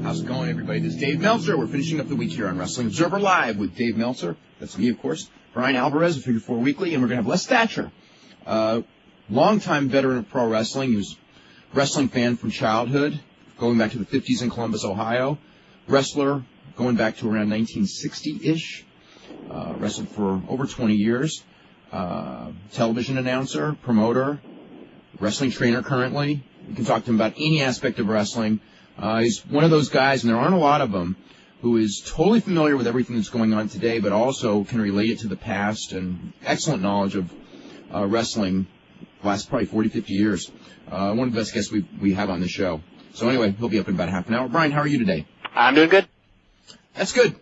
How's it going, everybody? This is Dave Meltzer. We're finishing up the week here on Wrestling Observer Live with Dave Meltzer. That's me, of course. Brian Alvarez of Figure 4 Weekly, and we're going to have Les Thatcher, longtime veteran of pro wrestling. He was a wrestling fan from childhood, going back to the 50s in Columbus, Ohio. Wrestler going back to around 1960-ish. Wrestled for over 20 years. Television announcer, promoter, wrestling trainer currently. You can talk to him about any aspect of wrestling. He's one of those guys, and there aren't a lot of them, who is totally familiar with everything that's going on today, but also can relate it to the past, and excellent knowledge of wrestling the last probably 40, 50 years. One of the best guests we have on the show. So anyway, he'll be up in about half an hour. Brian, how are you today? I'm doing good. That's good.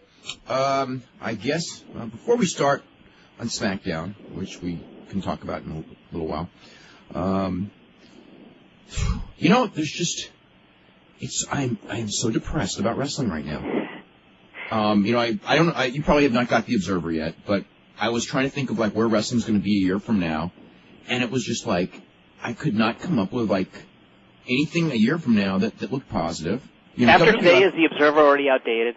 I guess before we start on SmackDown, which we can talk about in a little while, there's just... I'm so depressed about wrestling right now. I don't know. You probably have not got the Observer yet, but I was trying to think of like where wrestling's going to be a year from now, and it was just like I could not come up with like anything a year from now that looked positive. After today, is the Observer already outdated?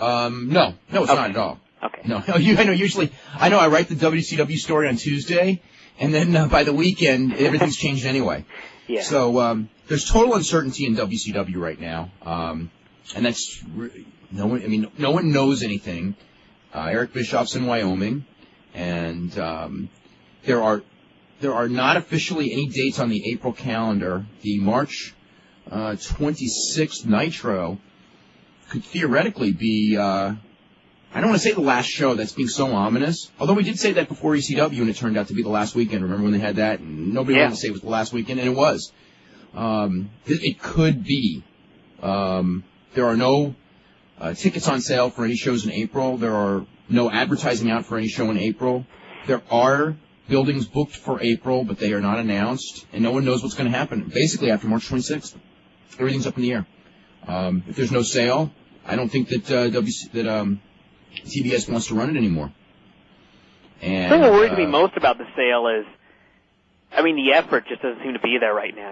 No, it's not at all. Okay. No, I know I write the WCW story on Tuesday, and then by the weekend everything's changed anyway. Yeah. So there's total uncertainty in WCW right now, and that's no one knows anything. Eric Bischoff's in Wyoming, and there are not officially any dates on the April calendar. The March 26th Nitro could theoretically be. I don't want to say the last show. That's being so ominous. Although we did say that before ECW, and it turned out to be the last weekend. Remember when they had that? And nobody wanted to say it was the last weekend, and it was. It could be. There are no tickets on sale for any shows in April. There are no advertising out for any show in April. There are buildings booked for April, but they are not announced, and no one knows what's going to happen. Basically, after March 26th, everything's up in the air. If there's no sale, I don't think that TBS wants to run it anymore. And the thing that worries me most about the sale is, the effort just doesn't seem to be there right now,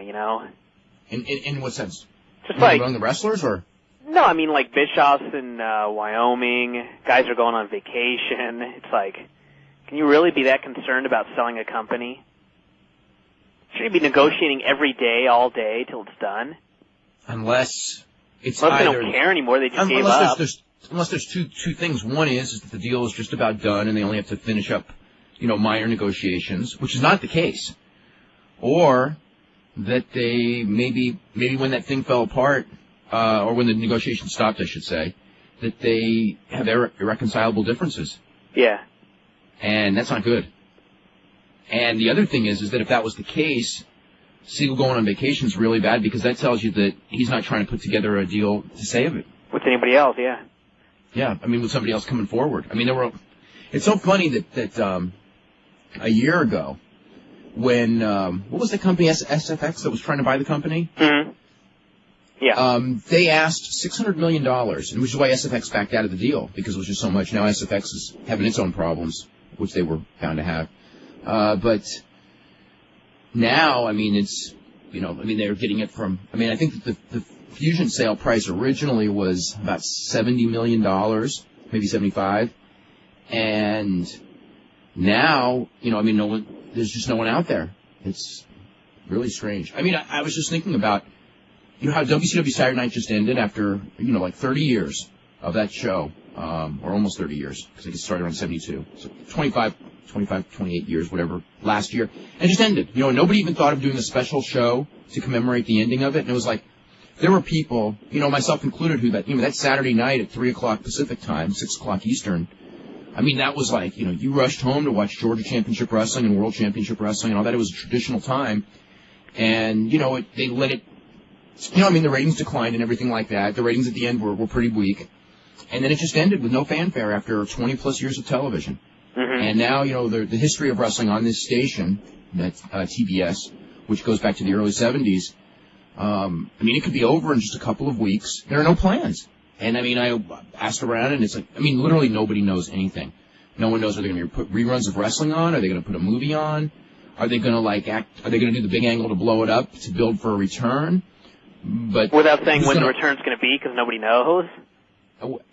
In what sense? Just like among the wrestlers, or? No, like Bischoff's in Wyoming. Guys are going on vacation. It's like, can you really be that concerned about selling a company? Shouldn't you be negotiating every day, all day, till it's done? Unless they don't care anymore, they just gave up. Unless there's two things. One is that the deal is just about done and they only have to finish up, minor negotiations, which is not the case. Or that they maybe when that thing fell apart, or when the negotiation stopped, I should say, that they have irreconcilable differences. Yeah. And that's not good. And the other thing is that if that was the case, Siegel going on vacation is really bad, because that tells you that he's not trying to put together a deal to save it. With anybody else, yeah. Yeah, with somebody else coming forward. It's so funny that a year ago, when, what was the company, SFX, that was trying to buy the company? Mm-hmm. Yeah. They asked $600 million, which is why SFX backed out of the deal, because it was just so much. Now SFX is having its own problems, which they were bound to have. But now, it's, they're getting it from, I think that the Fusion sale price originally was about $70 million, maybe 75, and now, there's just no one out there. It's really strange. I was just thinking about, how WCW Saturday Night just ended after, 30 years of that show, or almost 30 years, because it started around 72, so 25, 28 years, whatever, last year, and it just ended. Nobody even thought of doing a special show to commemorate the ending of it, and it was like, there were people, myself included, who that Saturday night at 3 o'clock Pacific time, 6 o'clock Eastern, that was like, you rushed home to watch Georgia Championship Wrestling and World Championship Wrestling and all that. It was a traditional time. And, they let it, the ratings declined and everything like that. The ratings at the end were pretty weak. And then it just ended with no fanfare after 20-plus years of television. Mm-hmm. And now, the history of wrestling on this station, that TBS, which goes back to the early 70s, it could be over in just a couple of weeks. There are no plans. And, I asked around, and it's like, literally nobody knows anything. No one knows, are they going to put reruns of wrestling on? Are they going to put a movie on? Are they going to, are they going to do the big angle to blow it up to build for a return? But without saying when the return's going to be, because nobody knows.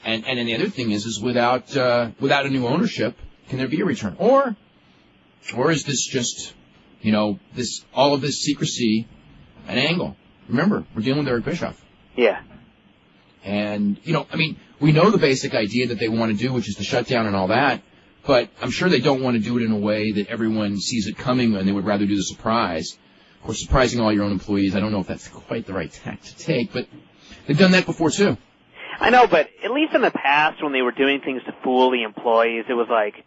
And then the other thing is without a new ownership, can there be a return? Or is this just, all of this secrecy an angle? Remember, we're dealing with Eric Bischoff. Yeah. And, we know the basic idea that they want to do, which is the shutdown and all that, but I'm sure they don't want to do it in a way that everyone sees it coming, and they would rather do the surprise. Of course, surprising all your own employees, I don't know if that's quite the right tack to take, but they've done that before, too. I know, but at least in the past when they were doing things to fool the employees, it was like,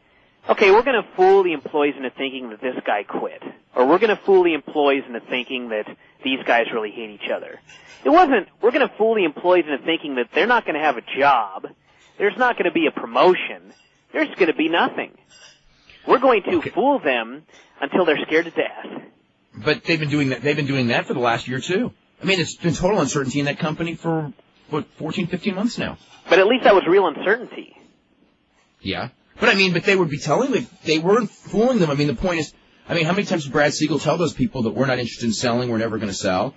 okay, we're going to fool the employees into thinking that this guy quit. Or we're going to fool the employees into thinking that these guys really hate each other. It wasn't, we're going to fool the employees into thinking that they're not going to have a job, there's not going to be a promotion, there's going to be nothing. We're going to fool them until they're scared to death. But they've been doing that for the last year, too. I mean, it's been total uncertainty in that company for 14, 15 months now. But at least that was real uncertainty. Yeah. But they would be telling them, they weren't fooling them. The point is, how many times did Brad Siegel tell those people that we're not interested in selling, we're never going to sell?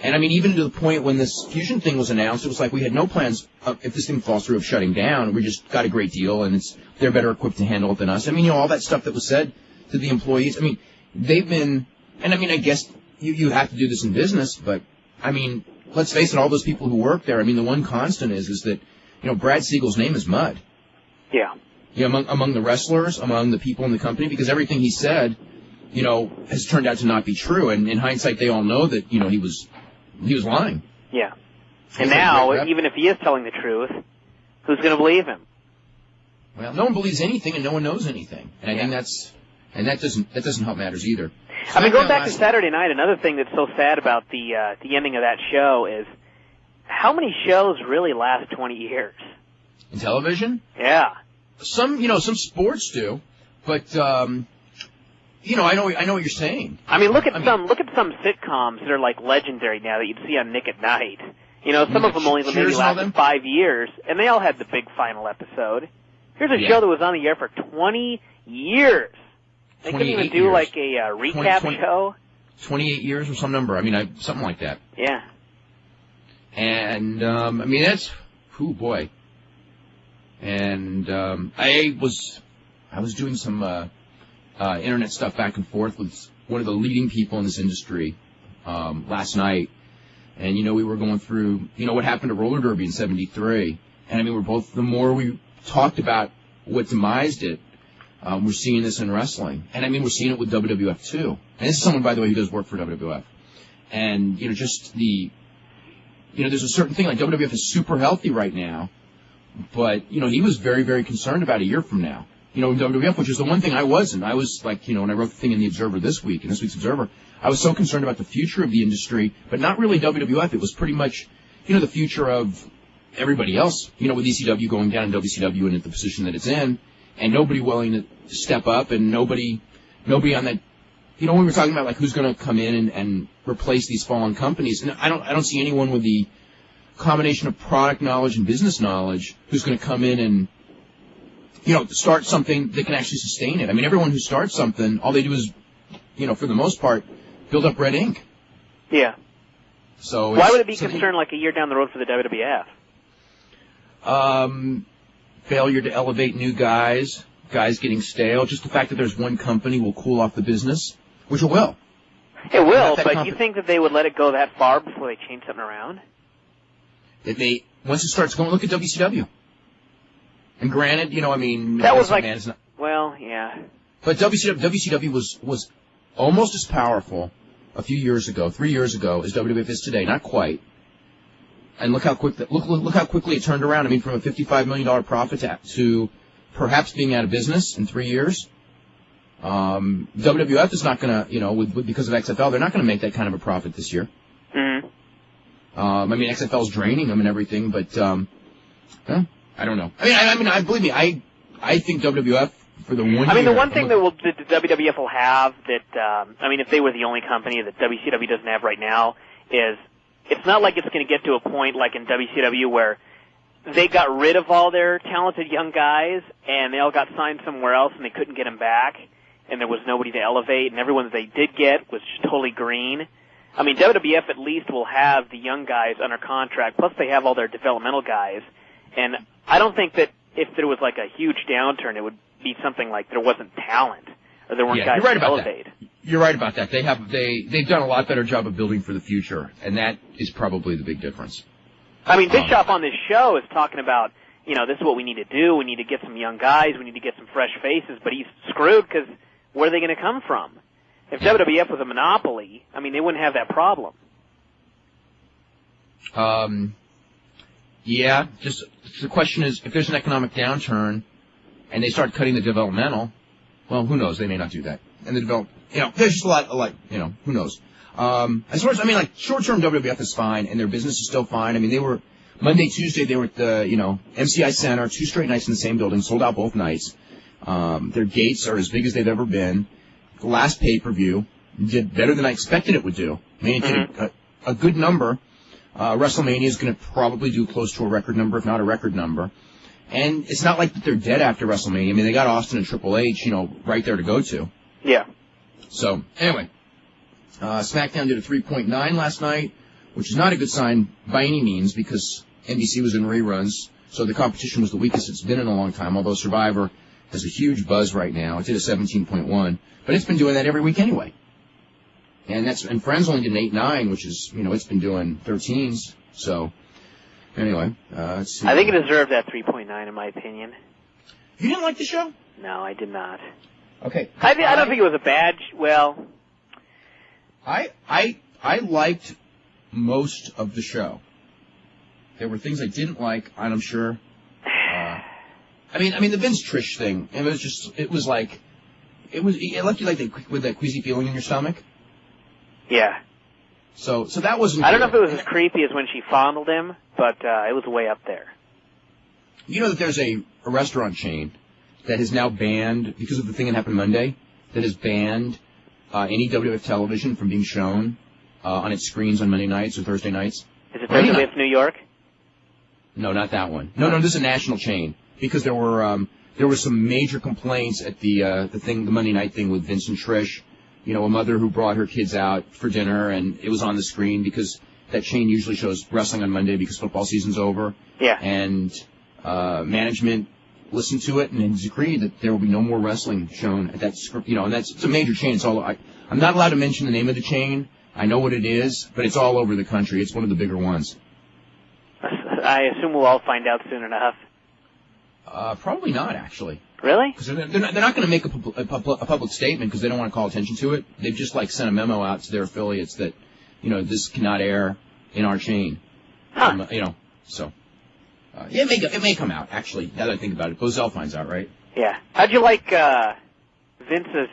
And even to the point when this fusion thing was announced, it was like we had no plans, if this thing falls through, of shutting down. We just got a great deal, and they're better equipped to handle it than us. All that stuff that was said to the employees. They've been, and I guess you have to do this in business, but, let's face it, all those people who work there, the one constant is that, Brad Siegel's name is mud. Yeah. Among the wrestlers, among the people in the company, because everything he said, has turned out to not be true. And in hindsight, they all know that, he was lying. Yeah. And now, even if he is telling the truth, who's going to believe him? Well, no one believes anything and no one knows anything. And I think that doesn't help matters either. Going back to Saturday night, another thing that's so sad about the ending of that show is how many shows really last 20 years? In television? Yeah. Some sports do, but I know what you're saying. Look at some sitcoms that are like legendary now that you'd see on Nick at Night. Some of them only maybe lasted 5 years, and they all had the big final episode. Here's a show that was on the air for 20 years. They couldn't even do like a recap show. 28 years or some number. Something like that. Yeah. And that's, boy. And I was doing some internet stuff back and forth with one of the leading people in this industry last night, and we were going through what happened to roller derby in '73, and we're both, the more we talked about what demised it, we're seeing this in wrestling, and we're seeing it with WWF too. And this is someone, by the way, who does work for WWF, and just there's a certain thing, like WWF is super healthy right now. But, he was very, very concerned about a year from now. WWF, which is the one thing I wasn't. I was like, when I wrote the thing in the Observer this week, in this week's Observer, I was so concerned about the future of the industry, but not really WWF. It was pretty much, the future of everybody else, with ECW going down and WCW and at the position that it's in, and nobody willing to step up, and nobody on that, when we were talking about, like, who's going to come in and replace these fallen companies, and I don't see anyone with the combination of product knowledge and business knowledge who's going to come in and start something that can actually sustain it. Everyone who starts something, all they do is, for the most part, build up red ink. Yeah. So why would it be concerned like a year down the road for the WWF? Failure to elevate new guys getting stale. Just the fact that there's one company will cool off the business, which it will. It will, but you think that they would let it go that far before they change something around? Once it starts going, look at WCW. And granted, that was like, well, yeah. But WCW was almost as powerful a few years ago, 3 years ago, as WWF is today. Not quite. And look how quickly it turned around. From a $55 million profit to perhaps being out of business in 3 years. WWF is not going to, because of XFL, they're not going to make that kind of a profit this year. Mm-hmm. XFL's draining them and everything, but I don't know. Believe me, I think WWF for the 1 year. The one thing that the WWF will have that, if they were the only company that WCW doesn't have right now, is it's not like it's going to get to a point like in WCW where they got rid of all their talented young guys and they all got signed somewhere else and they couldn't get them back and there was nobody to elevate and everyone that they did get was just totally green. I mean, WWF at least will have the young guys under contract, plus they have all their developmental guys. And I don't think that if there was like a huge downturn, it would be something like there wasn't talent or there weren't guys to elevate. You're right about that. They've done a lot better job of building for the future, and that is probably the big difference. I mean, Bischoff on this show is talking about, this is what we need to do. We need to get some young guys. We need to get some fresh faces. But he's screwed because where are they going to come from? If WWF was a monopoly, I mean, they wouldn't have that problem. Yeah, just the question is, if there's an economic downturn and they start cutting the developmental, well, who knows? They may not do that. And the there's just a lot, who knows? As far as, short-term WWF is fine, and their business is still fine. I mean, they were, Monday, Tuesday, they were at the, MCI Center, 2 straight nights in the same building, sold out both nights. Their gates are as big as they've ever been. The last pay-per-view did better than I expected it would do. I mean, it did a good number. WrestleMania is going to probably do close to a record number, if not a record number. And it's not like that they're dead after WrestleMania. I mean, they got Austin and Triple H, right there to go to. Yeah. So, anyway, SmackDown did a 3.9 last night, which is not a good sign by any means because NBC was in reruns, so the competition was the weakest it's been in a long time, although Survivor has a huge buzz right now. It did a 17.1, but it's been doing that every week anyway. And Friends only did an 8.9, which is, it's been doing 13s, so anyway, let's see. I think it deserved that 3.9 in my opinion. You didn't like the show? No, I did not. Okay. I don't think it was a bad, I liked most of the show. There were things I didn't like, and I'm sure. I mean, the Vince Trish thing. It left you with that queasy feeling in your stomach. Yeah. So that wasn't. I don't know if it was as creepy as when she fondled him, but it was way up there. You know that there's a restaurant chain that has now banned, because of the thing that happened Monday, that has banned any WWF television from being shown on its screens on Monday nights or Thursday nights. Is it WWF New York? No, not that one. No, this is a national chain because there were some major complaints at the Monday night thing with Vince and Trish. A mother who brought her kids out for dinner and it was on the screen because that chain usually shows wrestling on Monday because football season's over. Yeah. And management listened to it and has agreed that there will be no more wrestling shown at that script. And it's a major chain. I'm not allowed to mention the name of the chain. I know what it is, but it's all over the country. It's one of the bigger ones. I assume we'll all find out soon enough. Probably not, actually. Really? Because they're not going to make a public statement because they don't want to call attention to it. They've just sent a memo out to their affiliates that this cannot air in our chain. Huh. So it may come out. Actually, now that I think about it, Bozell finds out, right? Yeah. How'd you like Vince's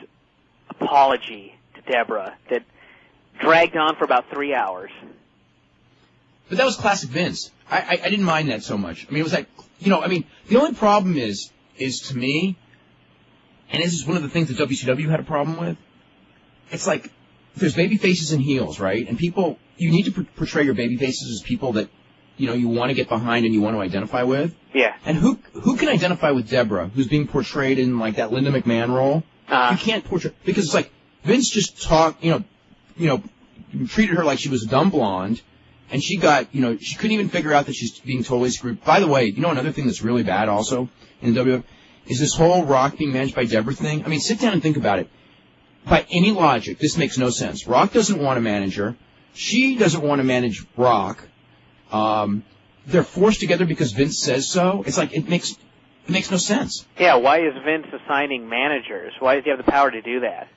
apology to Deborah that dragged on for about 3 hours? But that was classic Vince. I didn't mind that so much. I mean, it was like, the only problem is to me, and this is one of the things that WCW had a problem with, it's like, there's baby faces and heels, right? And you need to portray your baby faces as people that, you want to get behind and you want to identify with. Yeah. And who can identify with Deborah, who's being portrayed in, that Linda McMahon role? You can't portray, because it's like, Vince just treated her like she was a dumb blonde, and she got, she couldn't even figure out that she's being totally screwed. By the way, another thing that's really bad also in WWF is this whole Rock being managed by Deborah thing. I mean, sit down and think about it. By any logic, this makes no sense. Rock doesn't want a manager. She doesn't want to manage Rock. They're forced together because Vince says so. It's like, it makes no sense. Yeah, why is Vince assigning managers? Why does he have the power to do that?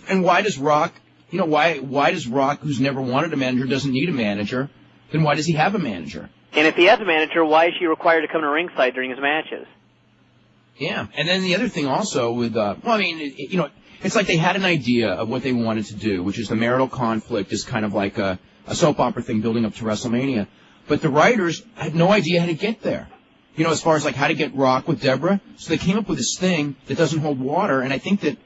And why does Rock... why does Rock, who's never wanted a manager, doesn't need a manager, then why does he have a manager? And if he has a manager, why is she required to come to ringside during his matches? Yeah, and then the other thing also with, it's like they had an idea of what they wanted to do, which is the marital conflict is kind of like a soap opera thing building up to WrestleMania. But the writers had no idea how to get there, as far as how to get Rock with Deborah. So they came up with this thing that doesn't hold water, and I think that,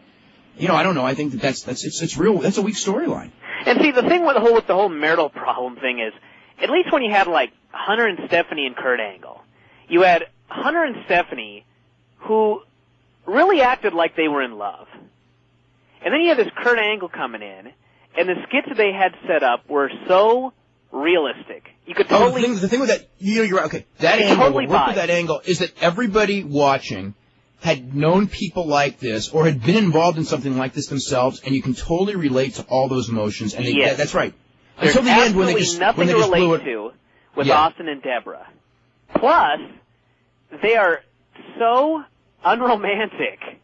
I don't know. I think that it's real. That's a weak storyline. And see, the thing with the whole marital problem thing is, at least when you had Hunter and Stephanie and Kurt Angle, you had Hunter and Stephanie who really acted like they were in love, and then you had this Kurt Angle coming in, And the skits that they had set up were so realistic. You could totally... the thing with that, you're right, okay. That angle, totally what worked with that angle is that everybody watching had known people like this or had been involved in something like this themselves, and you can totally relate to all those emotions. And that's right. There's Until the end, when they just nothing to relate to with Austin and Deborah. Plus, they are so unromantic. Yep.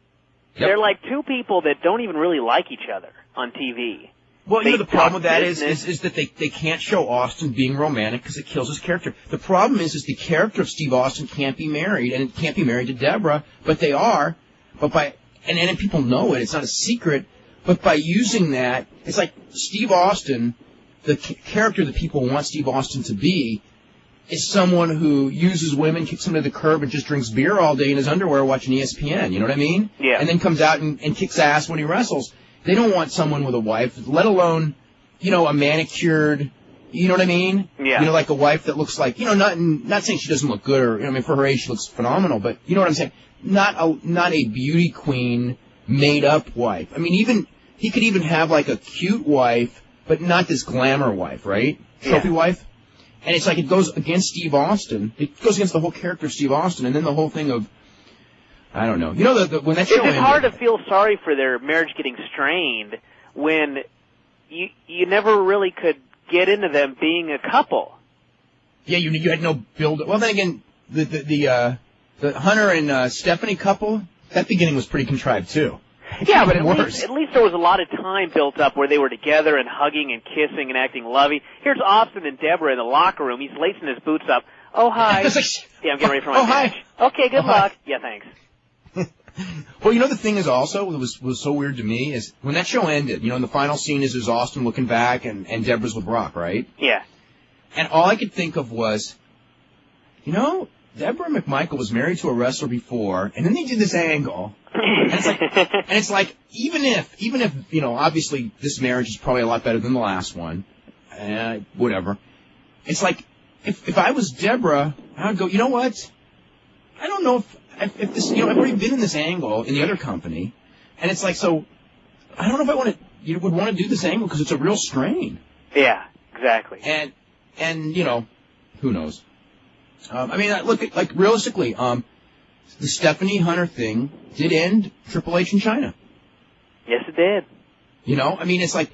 They're like two people that don't even really like each other on TV. Well, the problem with that is that they can't show Austin being romantic because it kills his character. The problem is the character of Steve Austin can't be married, and it can't be married to Deborah, but they are. And people know it. It's not a secret. But by using that, it's like Steve Austin, the character that people want Steve Austin to be, is someone who uses women, kicks them to the curb, and just drinks beer all day in his underwear watching ESPN. You know what I mean? Yeah. And then comes out and kicks ass when he wrestles. They don't want someone with a wife, let alone, a manicured, you know what I mean? Yeah. Like a wife that looks like, not saying she doesn't look good or, for her age she looks phenomenal, but you know what I'm saying? Not a beauty queen made up wife. I mean, he could even have like a cute wife, but not this glamour wife, right? Trophy wife. And it's like it goes against Steve Austin. It goes against the whole character of Steve Austin, and then the whole thing of, I don't know. When that show ended, it's hard to feel sorry for their marriage getting strained when you never really could get into them being a couple. Yeah, you had no build. Well, then again, the Hunter and Stephanie couple, that beginning was pretty contrived too. Yeah, but at least there was a lot of time built up where they were together and hugging and kissing and acting lovey. Here's Austin and Deborah in the locker room. He's lacing his boots up. Oh, hi. Yeah, I'm getting ready for my match. Hi. Okay, good luck. Yeah, thanks. Well, the thing is also, was so weird to me, is when that show ended, and the final scene is Austin looking back and Deborah's with Brock, right? Yeah. And all I could think of was, Deborah McMichael was married to a wrestler before, and then they did this angle. And it's like, even if, obviously this marriage is probably a lot better than the last one, whatever. It's like, if I was Deborah, I would go, you know what? I don't know if this, I've already been in this angle in the other company, and it's like, so, I don't know if would want to do this angle because it's a real strain. Yeah, exactly. And who knows? Look, realistically, the Stephanie Hunter thing did end Triple H in China. Yes, it did. It's like,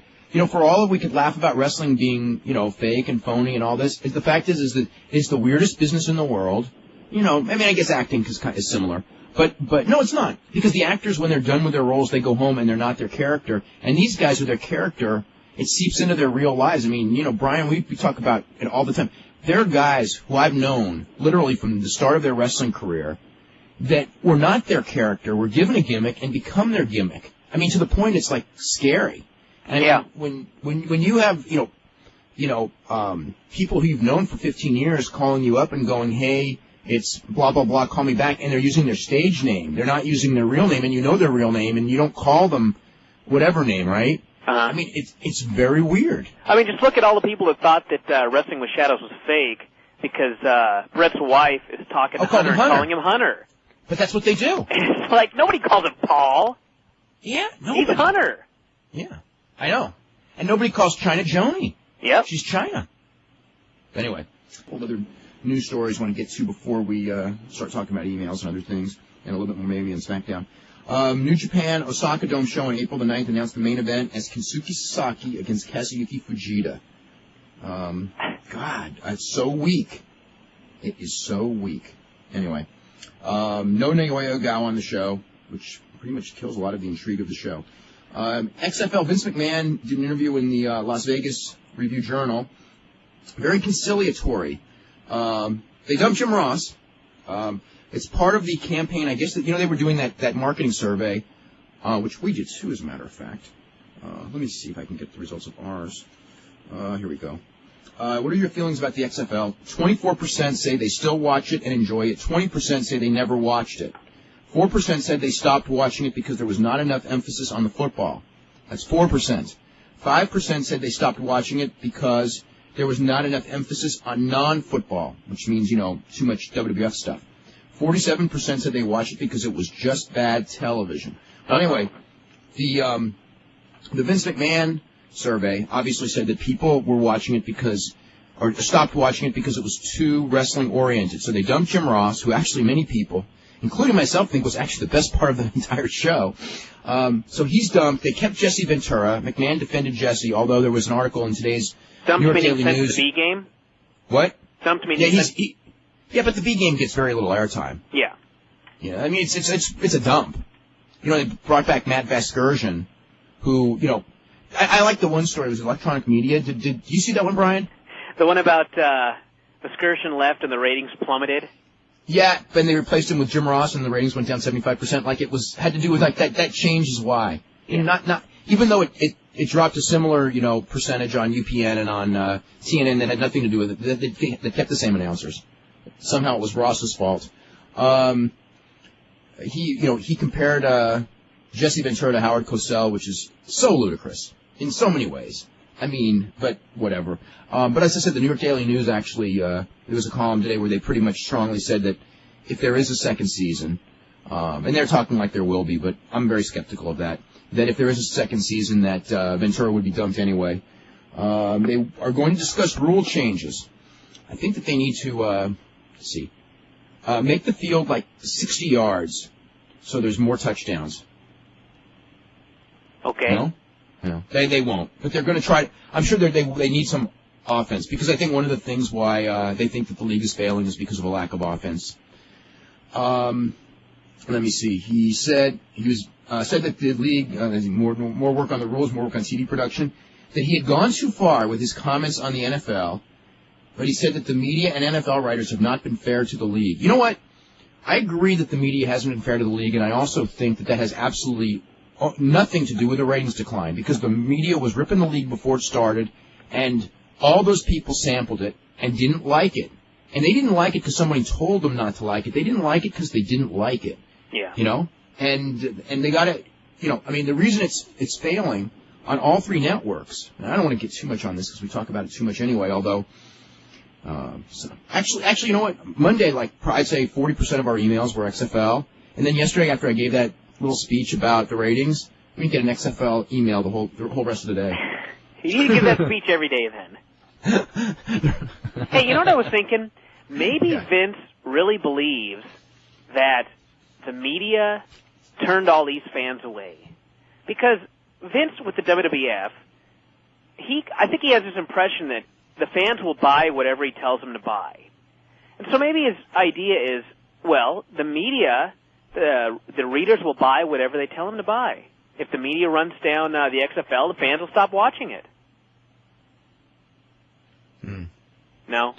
for all of we could laugh about wrestling being, fake and phony and all this, the fact is that it's the weirdest business in the world. I guess acting is similar. But no, it's not. Because the actors, when they're done with their roles, they go home and they're not their character. And these guys with their character, it seeps into their real lives. Brian, we talk about it all the time. There are guys who I've known, literally from the start of their wrestling career, that were not their character, were given a gimmick and become their gimmick. To the point it's like scary. And when you have, people who you've known for 15 years calling you up and going, hey, it's blah, blah, blah, call me back, and they're using their stage name. They're not using their real name, and you know their real name, and you don't call them whatever name, right? Uh-huh. It's very weird. Just look at all the people that thought that Wrestling with Shadows was fake because Brett's wife is talking to Hunter and calling him Hunter. But that's what they do. It's like, nobody calls him Paul. Yeah, he's Hunter. Yeah, I know. And nobody calls China Joni. Yep. She's China. Anyway, what other news stories want to get to before we start talking about emails and other things, and a little bit more maybe on SmackDown. New Japan Osaka Dome show on April the 9th announced the main event as Kensuke Sasaki against Kazuyuki Fujita. God, it's so weak. It is so weak. Anyway, no Naoya Gao on the show, which pretty much kills a lot of the intrigue of the show. XFL Vince McMahon did an interview in the Las Vegas Review-Journal. Very conciliatory. They dumped Jim Ross. It's part of the campaign. I guess that, they were doing that marketing survey, which we did too, as a matter of fact. Let me see if I can get the results of ours. Here we go. What are your feelings about the XFL? 24% say they still watch it and enjoy it. 20% say they never watched it. 4% said they stopped watching it because there was not enough emphasis on the football. That's 4%. 5% said they stopped watching it because there was not enough emphasis on non-football, which means, too much WWF stuff. 47% said they watched it because it was just bad television. But anyway, the Vince McMahon survey obviously said that people were watching it or stopped watching it because it was too wrestling-oriented. So they dumped Jim Ross, who actually many people, including myself, think was actually the best part of the entire show. So he's dumped. They kept Jesse Ventura. McMahon defended Jesse, although there was an article in today's New York Daily News. The B game? What? Dumped me. Yeah, but the B game gets very little airtime. Yeah. Yeah, I mean, it's a dump. You know, they brought back Matt Vasgersian, who, you know, I like the one story. It was electronic media. Did you see that one, Brian? The one about Vasgersian left and the ratings plummeted? Yeah, then they replaced him with Jim Ross and the ratings went down 75%. Like had to do with like that change is why. You know, not even though it dropped a similar, you know, percentage on UPN and on CNN that had nothing to do with it. They kept the same announcers. Somehow it was Ross's fault. He compared Jesse Ventura to Howard Cosell, which is so ludicrous in so many ways. I mean, but whatever. But as I said, the New York Daily News actually, there was a column today where they pretty much strongly said that if there is a second season, and they're talking like there will be, but I'm very skeptical of that if there is a second season that Ventura would be dumped anyway. They are going to discuss rule changes. I think that they need to, make the field like 60 yards so there's more touchdowns. Okay. No? No, they won't. But they're going to try. I'm sure they need some offense because I think one of the things why they think that the league is failing is because of a lack of offense. Let me see. He said that the league more work on the rules, more work on TV production. That he had gone too far with his comments on the NFL, but he said that the media and NFL writers have not been fair to the league. You know what? I agree that the media hasn't been fair to the league, and I also think that has absolutely nothing to do with the ratings decline because the media was ripping the league before it started, and all those people sampled it and didn't like it. And they didn't like it because somebody told them not to like it. They didn't like it because they didn't like it. Yeah. You know? And they got to, you know, I mean, the reason it's failing on all three networks, and I don't want to get too much on this because we talk about it too much anyway, although, actually, you know what? Monday, I'd say 40% of our emails were XFL. And then yesterday, after I gave that little speech about the ratings, we can get an XFL email the whole rest of the day. You need to give that speech every day then. Hey, you know what I was thinking? Maybe Vince really believes that the media turned all these fans away. Because Vince, with the WWF, I think he has this impression that the fans will buy whatever he tells them to buy. And so maybe his idea is, well, the media, the readers will buy whatever they tell them to buy. If the media runs down the XFL, the fans will stop watching it. No?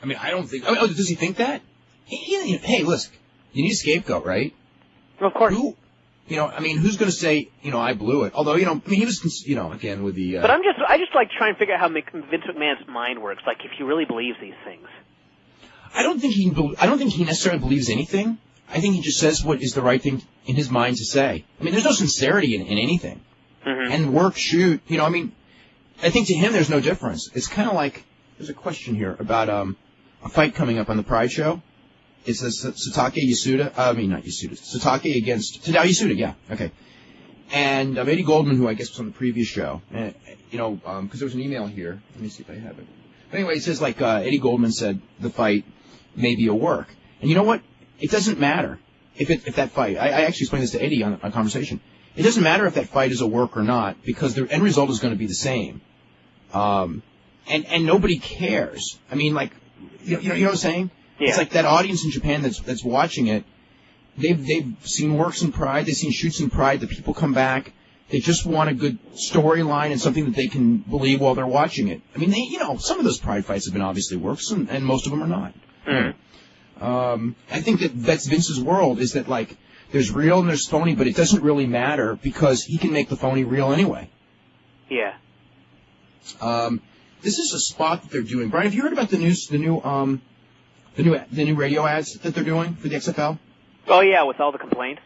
I mean, I don't think... Oh, does he think that? Hey, listen, you need a scapegoat, right? Of course. Who's going to say, I blew it? Although, he was, again, with the... But I just like trying to figure out how Vince McMahon's mind works, like if he really believes these things. I don't think he necessarily believes anything. I think he just says what is the right thing in his mind to say. I mean, there's no sincerity in anything. Mm-hmm. And I think to him there's no difference. It's kind of like, there's a question here about a fight coming up on the Pride show. It says Satake against Tadao Yasuda, yeah, okay. And Eddie Goldman, who I guess was on the previous show, because there was an email here. Let me see if I have it. But anyway, it says Eddie Goldman said the fight may be a work. And you know what? It doesn't matter if that fight. I actually explained this to Eddie on a conversation. It doesn't matter if that fight is a work or not because the end result is going to be the same. And nobody cares. I mean, you know what I'm saying? Yeah. It's like that audience in Japan that's watching it. They've seen works in Pride. They've seen shoots in Pride. The people come back. They just want a good storyline and something that they can believe while they're watching it. I mean, some of those Pride fights have been obviously works, and most of them are not. Mm-hmm. I think that's Vince's world is that there's real and there's phony, but it doesn't really matter because he can make the phony real anyway. Yeah. This is a spot that they're doing. Brian, have you heard about the new radio ads that they're doing for the XFL? Oh yeah, with all the complaints.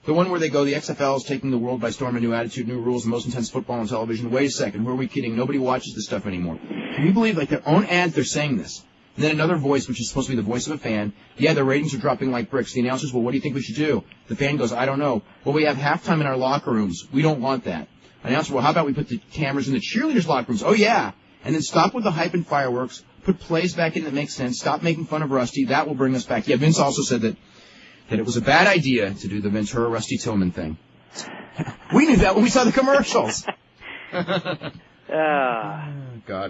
The one where they go, the XFL is taking the world by storm, a new attitude, new rules, the most intense football on television. Wait a second, who are we kidding? Nobody watches this stuff anymore. Can you believe, their own ads, they're saying this? And then another voice, which is supposed to be the voice of a fan. Yeah, the ratings are dropping like bricks. The announcer's, well, what do you think we should do? The fan goes, I don't know. Well, we have halftime in our locker rooms. We don't want that. announcer, well, how about we put the cameras in the cheerleaders' locker rooms? Oh, yeah. And then stop with the hype and fireworks, put plays back in that make sense, stop making fun of Rusty. That will bring us back. Yeah, Vince also said that it was a bad idea to do the Ventura Rusty Tillman thing. We knew that when we saw the commercials. God,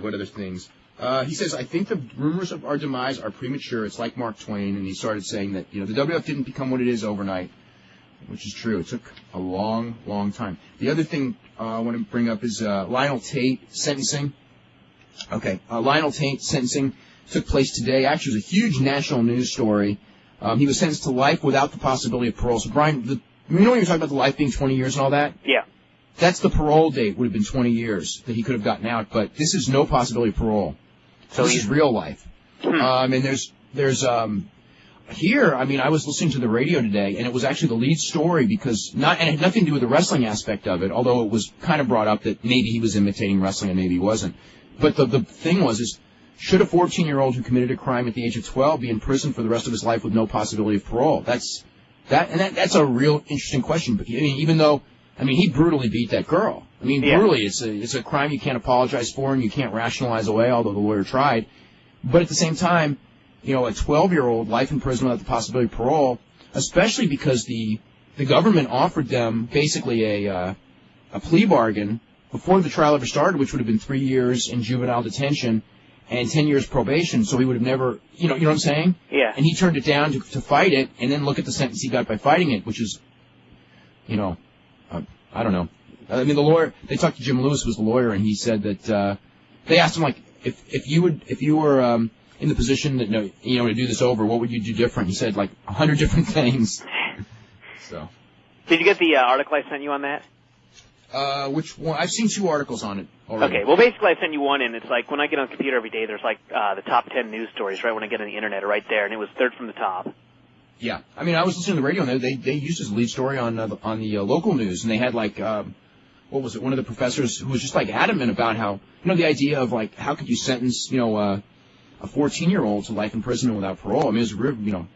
what other things? He says, I think the rumors of our demise are premature. It's like Mark Twain, and he started saying that, the WWF didn't become what it is overnight, which is true. It took a long, long time. The other thing I want to bring up is Lionel Tate sentencing. Okay, Lionel Tate sentencing took place today. Actually, it was a huge national news story. He was sentenced to life without the possibility of parole. So, Brian, you know when you're talking about the life being 20 years and all that? Yeah. That's the parole date would have been 20 years that he could have gotten out, but this is no possibility of parole. So this is real life. And there's here, I was listening to the radio today, and it was actually the lead story because and it had nothing to do with the wrestling aspect of it, although it was kind of brought up that maybe he was imitating wrestling and maybe he wasn't. But the thing is, should a 14-year-old who committed a crime at the age of 12 be in prison for the rest of his life with no possibility of parole? That's a real interesting question. But even though, he brutally beat that girl. Brutally, it's a crime you can't apologize for and you can't rationalize away, although the lawyer tried. But at the same time, a 12-year-old life in prison without the possibility of parole, especially because the government offered them basically a plea bargain before the trial ever started, which would have been 3 years in juvenile detention and 10 years probation, so he would have never, you know what I'm saying? Yeah. And he turned it down to fight it, and then look at the sentence he got by fighting it, which is, I don't know. The lawyer, they talked to Jim Lewis, who was the lawyer, and he said that, they asked him, like, if you were, in the position that, to do this over, what would you do different? He said, like, 100 different things. So. Did you get the article I sent you on that? Which one? I've seen 2 articles on it already. Okay, well, basically I sent you one, and it's like when I get on the computer every day, there's like the top 10 news stories right when I get on the internet right there, and it was third from the top. Yeah, I was listening to the radio, and they used his lead story on the local news, and they had like what was it? One of the professors who was just like adamant about how the idea of like how could you sentence a 14-year-old to life imprisonment without parole? It was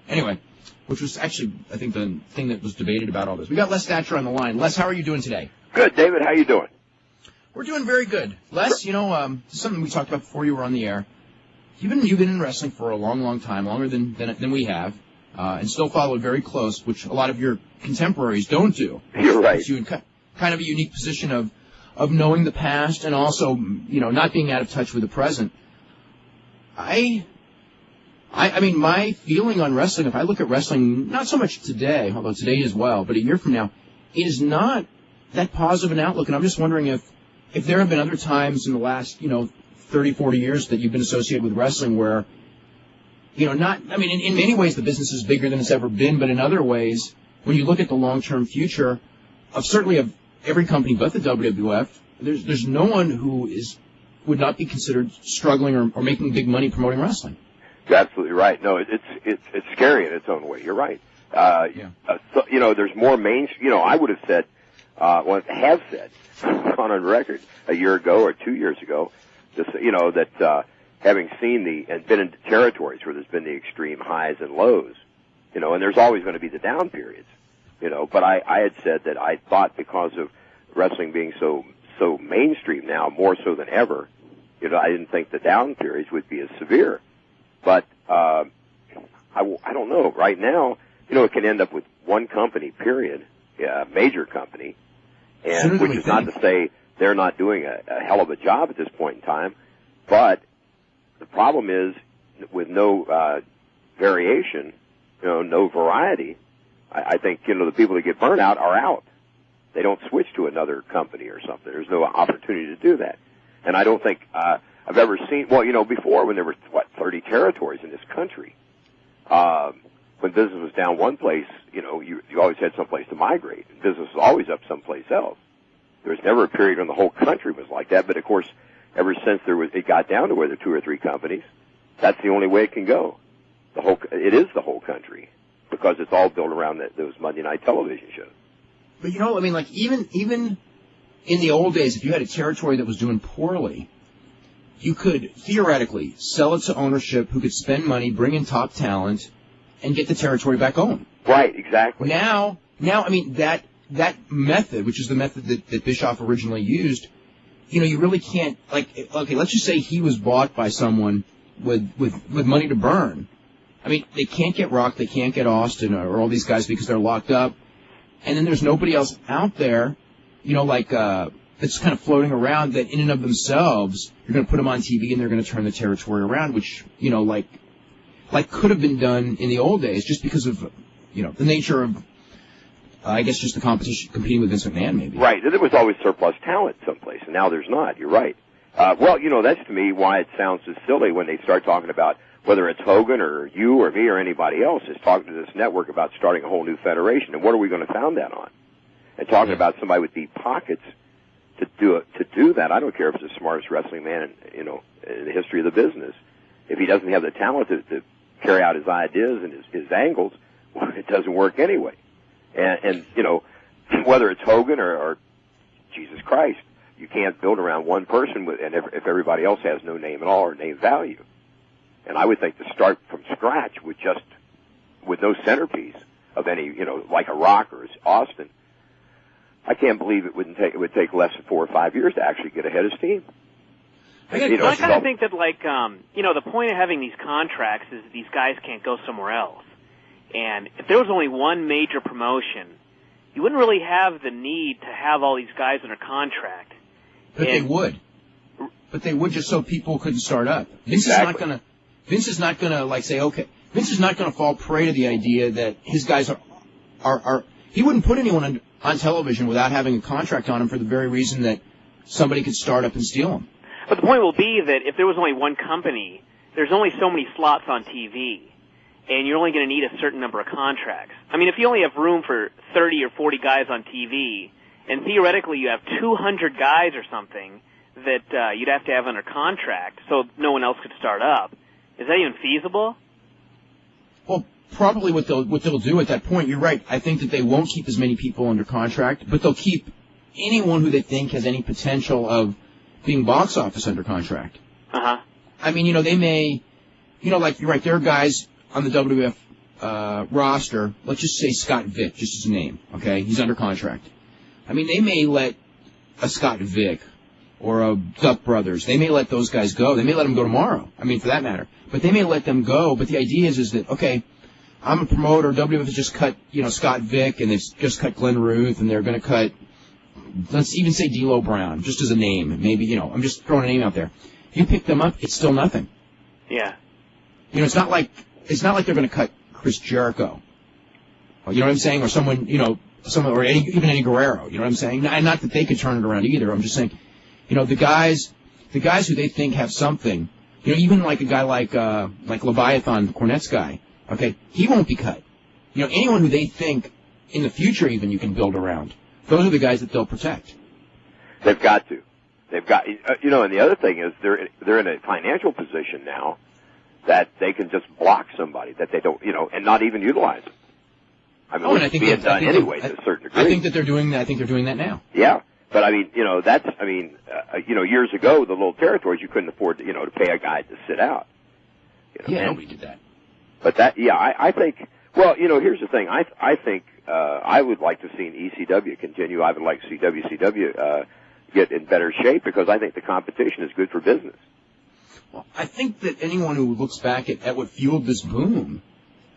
anyway. Which was actually, I think, the thing that was debated about all this. We got Les Thatcher on the line. Les, how are you doing today? Good, David. How you doing? We're doing very good. Les, something we talked about before you were on the air. You've been in wrestling for a long, long time, longer than we have, and still follow it very close, which a lot of your contemporaries don't do. You're right. You in kind of a unique position of knowing the past and also, not being out of touch with the present. My feeling on wrestling, if I look at wrestling, not so much today, although today as well, but a year from now, it is not that positive an outlook. And I'm just wondering if there have been other times in the last, 30, 40 years that you've been associated with wrestling where, in many ways the business is bigger than it's ever been, but in other ways, when you look at the long-term future of every company but the WWF, there's no one who would not be considered struggling or making big money promoting wrestling. You're absolutely right. No, it's scary in its own way. You're right. There's more I would have said, have said on record a year ago or 2 years ago, that having seen and been in territories where there's been the extreme highs and lows, and there's always going to be the down periods, but I had said that I thought because of wrestling being so mainstream now, more so than ever, I didn't think the down periods would be as severe. But I don't know. Right now, it can end up with one company, period, major company, and which is not to say they're not doing a hell of a job at this point in time. But the problem is, with no variation, no variety, I think the people that get burnt out are out. They don't switch to another company or something. There's no opportunity to do that, and I don't think I've ever seen, before when there were, 30 territories in this country, when business was down one place, you always had someplace to migrate, and business was always up someplace else. There was never a period when the whole country was like that, but of course, ever since it got down to where there are 2 or 3 companies, that's the only way it can go. It is the whole country, because it's all built around those Monday night television shows. But even in the old days, if you had a territory that was doing poorly, you could theoretically sell it to ownership who could spend money, bring in top talent, and get the territory back on. Right, exactly. Now, that that method, which is the method that Bischoff originally used, you really can't, okay, let's just say he was bought by someone with money to burn. I mean, they can't get Rock, they can't get Austin or all these guys because they're locked up. And then there's nobody else out there, that's kind of floating around that in and of themselves, you're going to put them on TV and they're going to turn the territory around, which, could have been done in the old days just because of, the nature of, I guess, just the competition, competing with Vince McMahon, maybe. Right. There was always surplus talent someplace, and now there's not. You're right. That's to me why it sounds so silly when they start talking about whether it's Hogan or you or me or anybody else is talking to this network about starting a whole new federation, and what are we going to found that on? And talking about somebody with deep pockets to do that. I don't care if it's the smartest wrestling man in the history of the business. If he doesn't have the talent to carry out his ideas and his angles, well, it doesn't work anyway. And whether it's Hogan or Jesus Christ, you can't build around one person if everybody else has no name at all or name value. And I would think to start from scratch with no centerpiece of any, like a Rock or Austin, I can't believe it would take less than 4 or 5 years to actually get ahead of steam. I kind of think that, the point of having these contracts is these guys can't go somewhere else. And if there was only one major promotion, you wouldn't really have the need to have all these guys under contract. But they would. But they would just so people couldn't start up. Vince is not gonna say, okay. Vince is not gonna fall prey to the idea that his guys are he wouldn't put anyone on television without having a contract on him for the very reason that somebody could start up and steal him. But the point will be that if there was only one company, there's only so many slots on TV. And you're only going to need a certain number of contracts. I mean, if you only have room for 30 or 40 guys on TV, and theoretically you have 200 guys or something that you'd have to have under contract so no one else could start up, is that even feasible? Well, probably what they'll do at that point, you're right. I think that they won't keep as many people under contract, but they'll keep anyone who they think has any potential of being box office under contract. Uh-huh. I mean, they may, you're right, there are guys on the WWF roster, let's just say Scott Vick, just his name, okay? He's under contract. I mean, they may let a Scott Vick or a Duck Brothers, they may let those guys go. They may let them go tomorrow, I mean, for that matter. But they may let them go, but the idea is that, okay, I'm a promoter, WWF has just cut, Scott Vick, and they've just cut Glenn Ruth, and they're going to cut, let's even say D'Lo Brown, just as a name. Maybe, I'm just throwing a name out there. You pick them up, it's still nothing. Yeah. It's not like they're going to cut Chris Jericho. You know what I'm saying? Or someone, or even Eddie Guerrero. You know what I'm saying? And not that they could turn it around either. I'm just saying, the guys who they think have something, even like a guy like Leviathan, Cornette's guy, okay, he won't be cut. Anyone who they think in the future even you can build around, those are the guys that they'll protect. They've got to. And the other thing is they're in a financial position now that they can just block somebody that they don't, and not even utilize them. I mean, it's being done anyway to a certain degree. I think that they're doing that. I think they're doing that now. Yeah, but I mean, years ago, the little territories you couldn't afford to, to pay a guy to sit out. Nobody did that. But I think. Well, here's the thing. I think I would like to see an ECW continue. I would like to see WCW get in better shape because I think the competition is good for business. Well, I think that anyone who looks back at what fueled this boom,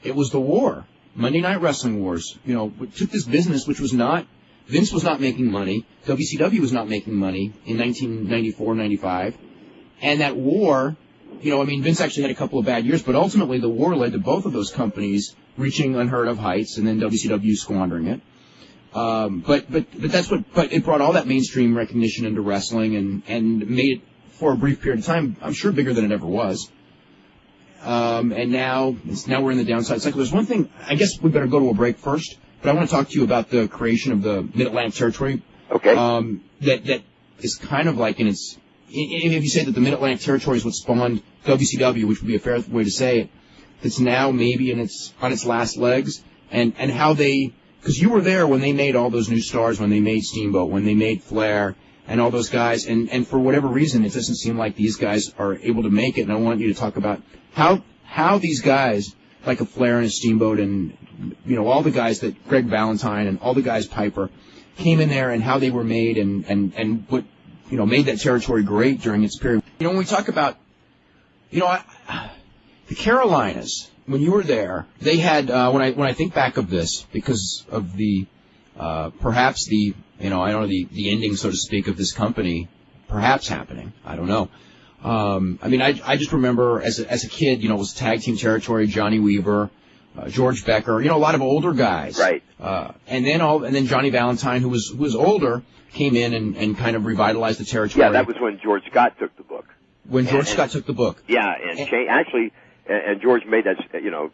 it was the war. Monday Night Wrestling Wars. Took this business, which was not, Vince was not making money, WCW was not making money in 1994, 95, and that war, Vince actually had a couple of bad years, but ultimately the war led to both of those companies reaching unheard of heights, and then WCW squandering it. But it brought all that mainstream recognition into wrestling and made it, for a brief period of time, I'm sure bigger than it ever was. And now we're in the downside cycle. There's one thing, I guess we better go to a break first, but I want to talk to you about the creation of the Mid-Atlantic Territory. Okay. That is kind of like if you say that the Mid-Atlantic Territory is what spawned WCW, which would be a fair way to say it, that's now maybe on its last legs, and how because you were there when they made all those new stars, when they made Steamboat, when they made Flair, and all those guys, and for whatever reason, it doesn't seem like these guys are able to make it, and I want you to talk about how these guys, like a Flair and a Steamboat and, all the guys that Greg Valentine and all the guys, Piper, came in there and how they were made and what, made that territory great during its period. When we talk about, the Carolinas, when you were there, they had, when I think back of this, because of the, perhaps the, I don't know, the ending, so to speak, of this company perhaps happening. I don't know. I just remember as a kid, it was tag team territory, Johnny Weaver, George Becker, a lot of older guys. Right. And then Johnny Valentine, who was older, came in and kind of revitalized the territory. Yeah, that was when George Scott took the book. When George Scott took the book. Yeah, and George made that,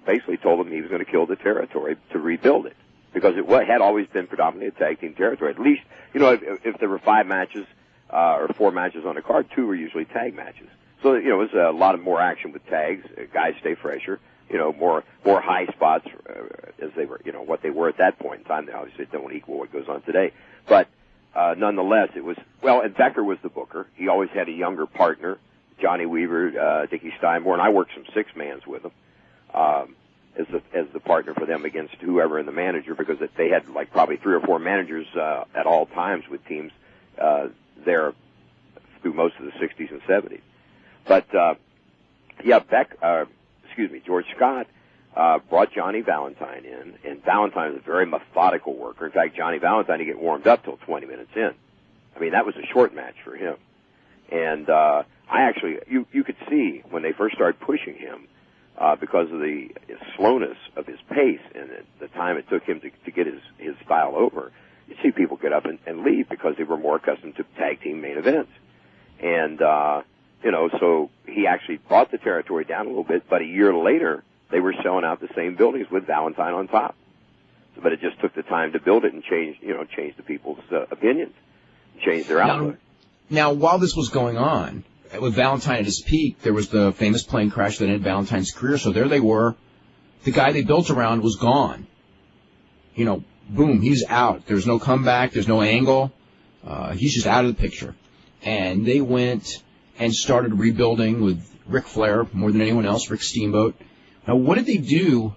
basically told him he was going to kill the territory to rebuild it. Because it had always been predominantly a tag team territory. At least, if there were 5 matches, or 4 matches on a card, 2 were usually tag matches. So, it was a lot of more action with tags. Guys stay fresher. More high spots, as they were, what they were at that point in time. They obviously don't equal what goes on today. But, nonetheless, it was, and Becker was the booker. He always had a younger partner, Johnny Weaver, Dickie Steinmore, and I worked some 6-mans with him, as the partner for them against whoever and the manager, because they had like probably 3 or 4 managers, at all times with teams, there through most of the 60s and 70s. But, George Scott, brought Johnny Valentine in, and Valentine was a very methodical worker. In fact, Johnny Valentine didn't get warmed up till 20 minutes in. That was a short match for him. And, you could see when they first started pushing him, because of the slowness of his pace and the time it took him to get his style over, you'd see people get up and leave because they were more accustomed to tag team main events. And, so he actually brought the territory down a little bit, but a year later, they were selling out the same buildings with Valentine on top. But it just took the time to build it and change the people's opinions, change their outlook. Now, while this was going on, with Valentine at his peak, there was the famous plane crash that ended Valentine's career, so there they were. The guy they built around was gone. Boom, he's out. There's no comeback. There's no angle. He's just out of the picture. And they went and started rebuilding with Ric Flair more than anyone else, Rick Steamboat. Now, what did they do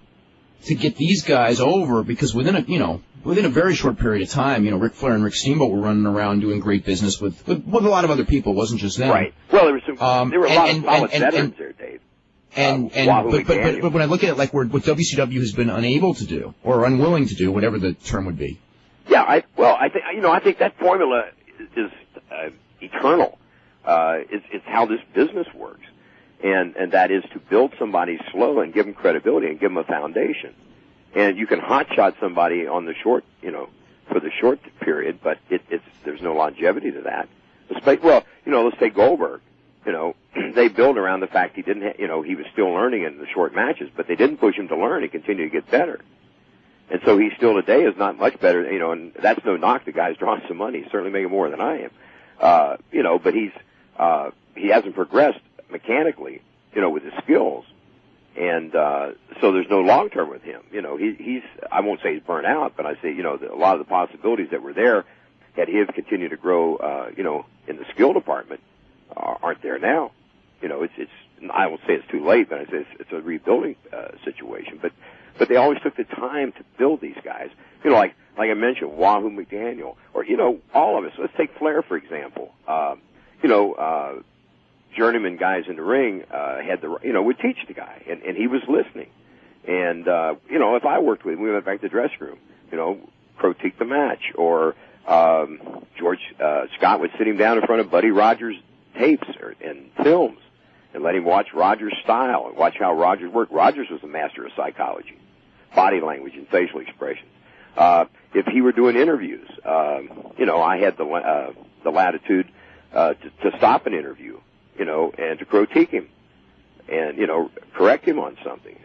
to get these guys over? Because within a very short period of time, Ric Flair and Rick Steamboat were running around doing great business with a lot of other people. It wasn't just them. Right. Well, there were a lot of solid veterans there, Dave. But when I look at it, like what WCW has been unable to do or unwilling to do, whatever the term would be. Yeah, I think that formula is eternal. It's how this business works, and that is to build somebody slow and give them credibility and give them a foundation. And you can hotshot somebody on the short, for the short period, but there's no longevity to that. Let's take Goldberg. They build around the fact he didn't, he was still learning in the short matches, but they didn't push him to learn. He continued to get better. And so he still today is not much better, and that's no knock. The guy's drawing some money. He's certainly making more than I am. But he hasn't progressed mechanically, with his skills. And, so there's no long term with him. I won't say he's burnt out, but I say, a lot of the possibilities that were there had he continued to grow, in the skill department, aren't there now. I won't say it's too late, but I say it's a rebuilding, situation. But they always took the time to build these guys. Like I mentioned, Wahoo McDaniel, or, all of us. Let's take Flair, for example. Journeyman guys in the ring, would teach the guy, and he was listening. And, if I worked with him, we went back to the dressing room, critique the match, or, George, Scott would sit him down in front of Buddy Rogers' tapes and films and let him watch Rogers' style and watch how Rogers worked. Rogers was a master of psychology, body language, and facial expressions. If he were doing interviews, I had the latitude to stop an interview, and to critique him and, correct him on something.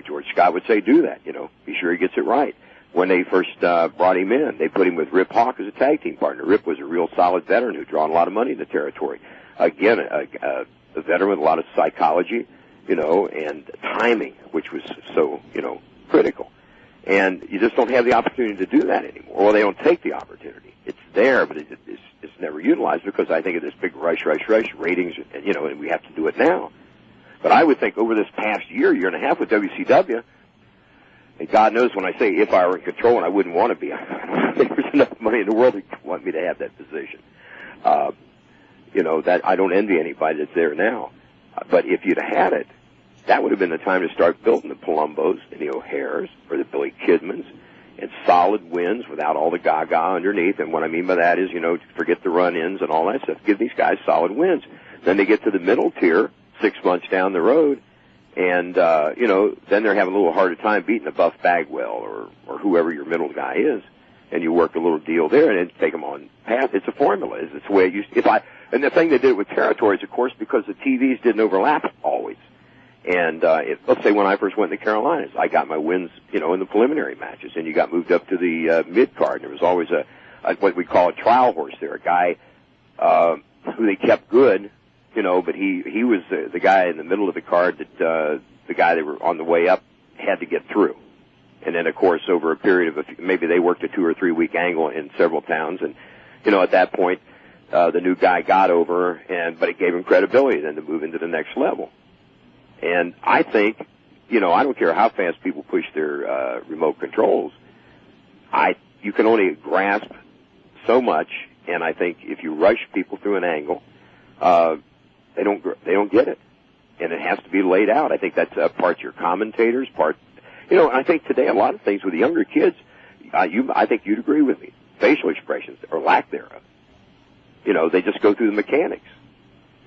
George Scott would say, do that, be sure he gets it right. When they first brought him in, they put him with Rip Hawk as a tag team partner. Rip was a real solid veteran who'd drawn a lot of money in the territory. Again, a veteran with a lot of psychology, and timing, which was so, critical. And you just don't have the opportunity to do that anymore. Well, they don't take the opportunity. It's there, but it's never utilized because I think of this big rush, ratings, and, and we have to do it now. But I would think over this past year and a half with WCW, and God knows when I say if I were in control, and I wouldn't want to be, I don't think there's enough money in the world to want me to have that position. That I don't envy anybody that's there now. But if you'd had it, that would have been the time to start building the Palombos and the O'Hares or the Billy Kidmans and solid wins without all the gaga underneath. And what I mean by that is, forget the run-ins and all that stuff. Give these guys solid wins. Then they get to the middle tier 6 months down the road, and, then they're having a little harder time beating a Buff Bagwell or whoever your middle guy is. And you work a little deal there and then take them on path. It's a formula. It's the way it used to. And the thing they did with territories, of course, because the TVs didn't overlap always. And let's say when I first went to the Carolinas, I got my wins, in the preliminary matches, and you got moved up to the mid-card. And there was always what we call a trial horse there, a guy who they kept good, but he was the guy in the middle of the card that the guy that were on the way up had to get through. And then, of course, over a period of maybe they worked a 2 or 3 week angle in several towns, and at that point, the new guy got over, but it gave him credibility then to move into the next level. And I think, I don't care how fast people push their remote controls, you can only grasp so much, and I think if you rush people through an angle, they don't get it, and it has to be laid out. I think that's part your commentators, I think today a lot of things with the younger kids, I think you'd agree with me, facial expressions or lack thereof. They just go through the mechanics.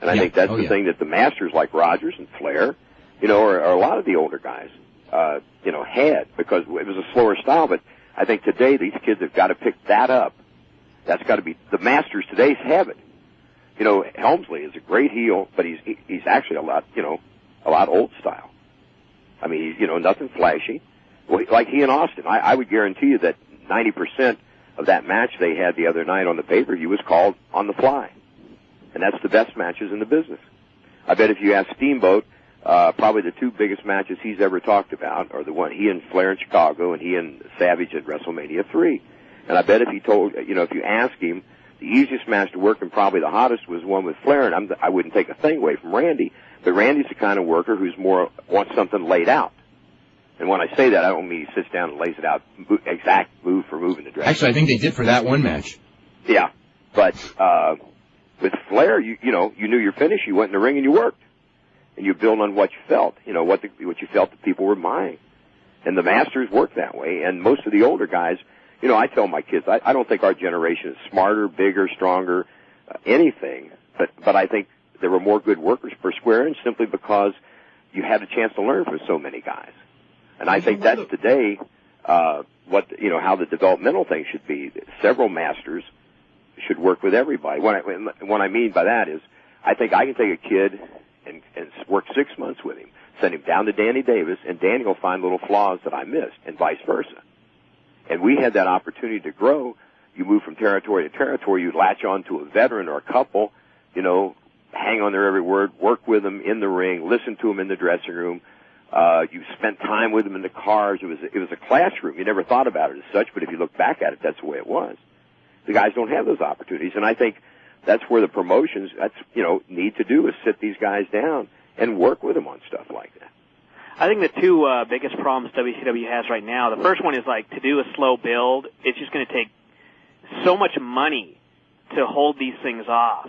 And I think that's the thing that the masters like Rogers and Flair, or a lot of the older guys, had, because it was a slower style. But I think today these kids have got to pick that up. That's got to be, the masters today have it. Helmsley is a great heel, but he's actually a lot old style. I mean, nothing flashy. Like he and Austin, I would guarantee you that 90% of that match they had the other night on the pay-per-view was called on the fly. And that's the best matches in the business. I bet if you ask Steamboat, probably the 2 biggest matches he's ever talked about are the one he and Flair in Chicago and he and Savage at WrestleMania 3. And I bet if he told, if you ask him, the easiest match to work and probably the hottest was one with Flair, and I wouldn't take a thing away from Randy, but Randy's the kind of worker who's wants something laid out. And when I say that, I don't mean he sits down and lays it out exact move for move in the dress. Actually, I think they did for that one match. Yeah, but with Flair, you knew your finish. You went in the ring and you worked, and you built on what you felt. What you felt that people were buying, and the masters work that way. And most of the older guys, I tell my kids, I don't think our generation is smarter, bigger, stronger, anything, but I think there were more good workers per square inch simply because you had a chance to learn from so many guys. And I think that's today how the developmental thing should be. Several masters should work with everybody. What I mean by that is I think I can take a kid and work 6 months with him, send him down to Danny Davis, and Danny will find little flaws that I missed, and vice versa. And we had that opportunity to grow. You move from territory to territory. You latch on to a veteran or a couple, hang on their every word, work with them in the ring, listen to them in the dressing room. You spent time with them in the cars. It was a classroom. You never thought about it as such, but if you look back at it, that's the way it was. The guys don't have those opportunities, and I think that's where the promotions need to do is sit these guys down and work with them on stuff like that. I think the 2 biggest problems WCW has right now, the first one is to do a slow build. It's just going to take so much money to hold these things off.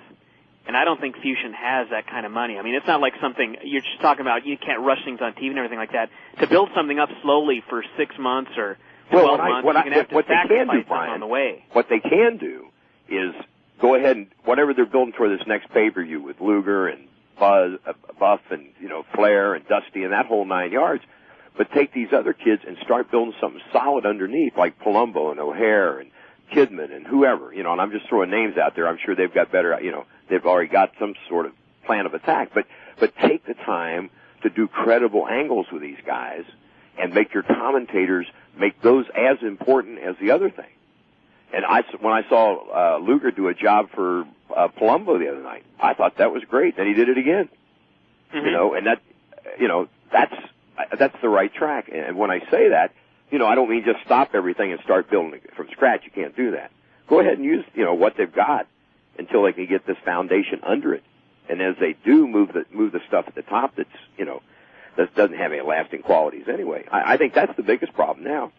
And I don't think Fusion has that kind of money. I mean, it's not like something you're just talking about. You can't rush things on TV and everything like that. To build something up slowly for 6 months or 12 months, you're going to have to sacrifice something on the way. What they can do is go ahead and whatever they're building for this next pay-per-view with Luger and Buff and Flair and Dusty and that whole 9 yards, but take these other kids and start building something solid underneath, like Palumbo and O'Hare and Kidman and whoever, and I'm just throwing names out there. I'm sure they've got better, they've already got some sort of plan of attack, but take the time to do credible angles with these guys and make your commentators make those as important as the other thing. And when I saw Luger do a job for Palumbo the other night, I thought that was great. Then he did it again. Mm-hmm. And that's the right track. And when I say that, I don't mean just stop everything and start building it from scratch. You can't do that. Go ahead and use, what they've got until they can get this foundation under it. And as they do move the stuff at the top that's, that doesn't have any lasting qualities anyway. I think that's the biggest problem now.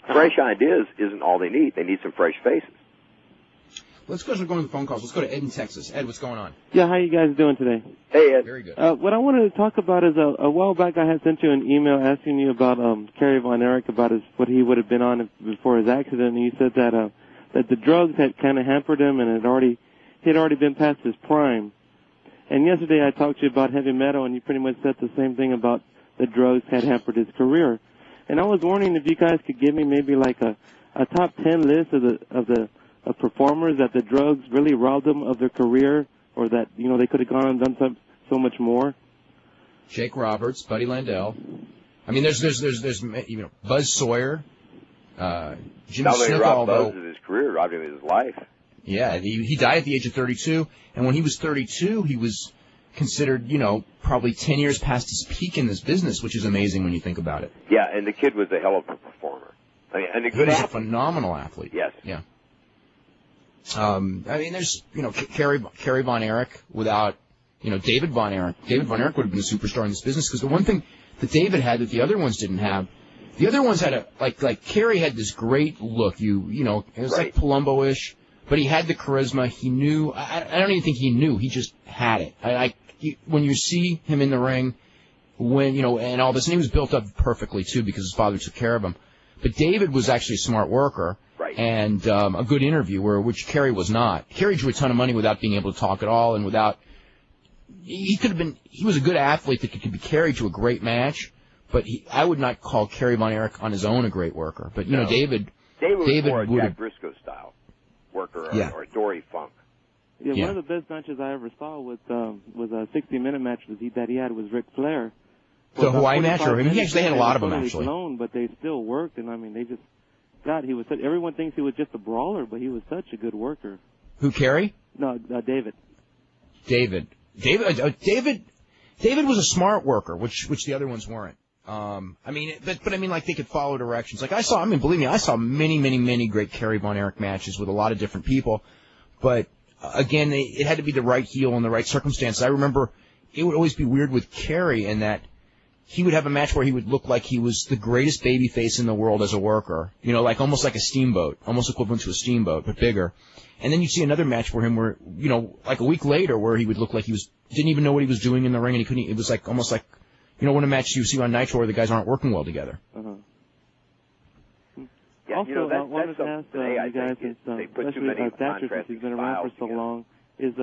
Fresh ideas isn't all they need. They need some fresh faces. Let's go to the phone calls. Let's go to Ed in Texas. Ed, what's going on? Yeah, how you guys doing today? Hey, Ed. Very good. What I wanted to talk about is a while back I had sent you an email asking you about Kerry Von Erich, about what he would have been on before his accident, and you said that the drugs had kind of hampered him and he had already been past his prime. And yesterday I talked to you about heavy metal, and you pretty much said the same thing about the drugs had hampered his career. And I was wondering if you guys could give me maybe like a top 10 list of performers that the drugs really robbed them of their career, or that they could have gone and done so much more. Jake Roberts, Buddy Landell. I mean, there's Buzz Sawyer, Jimmy Snuka. Robbed Buzz of his career, robbed him of his life. Yeah, he died at the age of 32, and when he was 32, he was considered, probably 10 years past his peak in this business, which is amazing when you think about it. Yeah, and the kid was a hell of a performer. I mean, and a good athlete. a phenomenal athlete. Yes. Yeah. I mean, there's, Kerry Von Erich without, David Von Erich. David Von Erich would have been a superstar in this business, because the one thing that David had that the other ones didn't have, the other ones had like Kerry had this great look. It was like Palumbo-ish. But he had the charisma. He knew. I don't even think he knew. He just had it. When you see him in the ring, and all this, and he was built up perfectly too because his father took care of him. But David was actually a smart worker, right, and a good interviewer, which Kerry was not. Kerry drew a ton of money without being able to talk at all, and without. He could have been. He was a good athlete that could be carried to a great match, but I would not call Kerry Von Erich on his own a great worker. But no. David was more a Jack Briscoe style worker, or Dory Funk. Yeah, one of the best matches I ever saw was a 60-minute match that he had with Ric Flair. The Hawaii match, or he actually had a lot of them actually. Blown, but they still worked, and I mean, they just. God, he was. Everyone thinks he was just a brawler, but he was such a good worker. Who, Kerry? No, David. David was a smart worker, which the other ones weren't. I mean, but I mean, like, they could follow directions. Like, believe me, I saw many great Kerry Von Erich matches with a lot of different people. But, again, it had to be the right heel in the right circumstances. I remember it would always be weird with Kerry in that he would have a match where he would look like he was the greatest babyface in the world as a worker. Like almost like a steamboat, almost equivalent to a steamboat, but bigger. And then you'd see another match for him where, like a week later, where he would look like didn't even know what he was doing in the ring, and it was like almost like, when a match you see on Nitro where the guys aren't working well together. Uh-huh. Yeah, also, I wanted to ask you guys, especially Thatcher, since he's been around for so long, is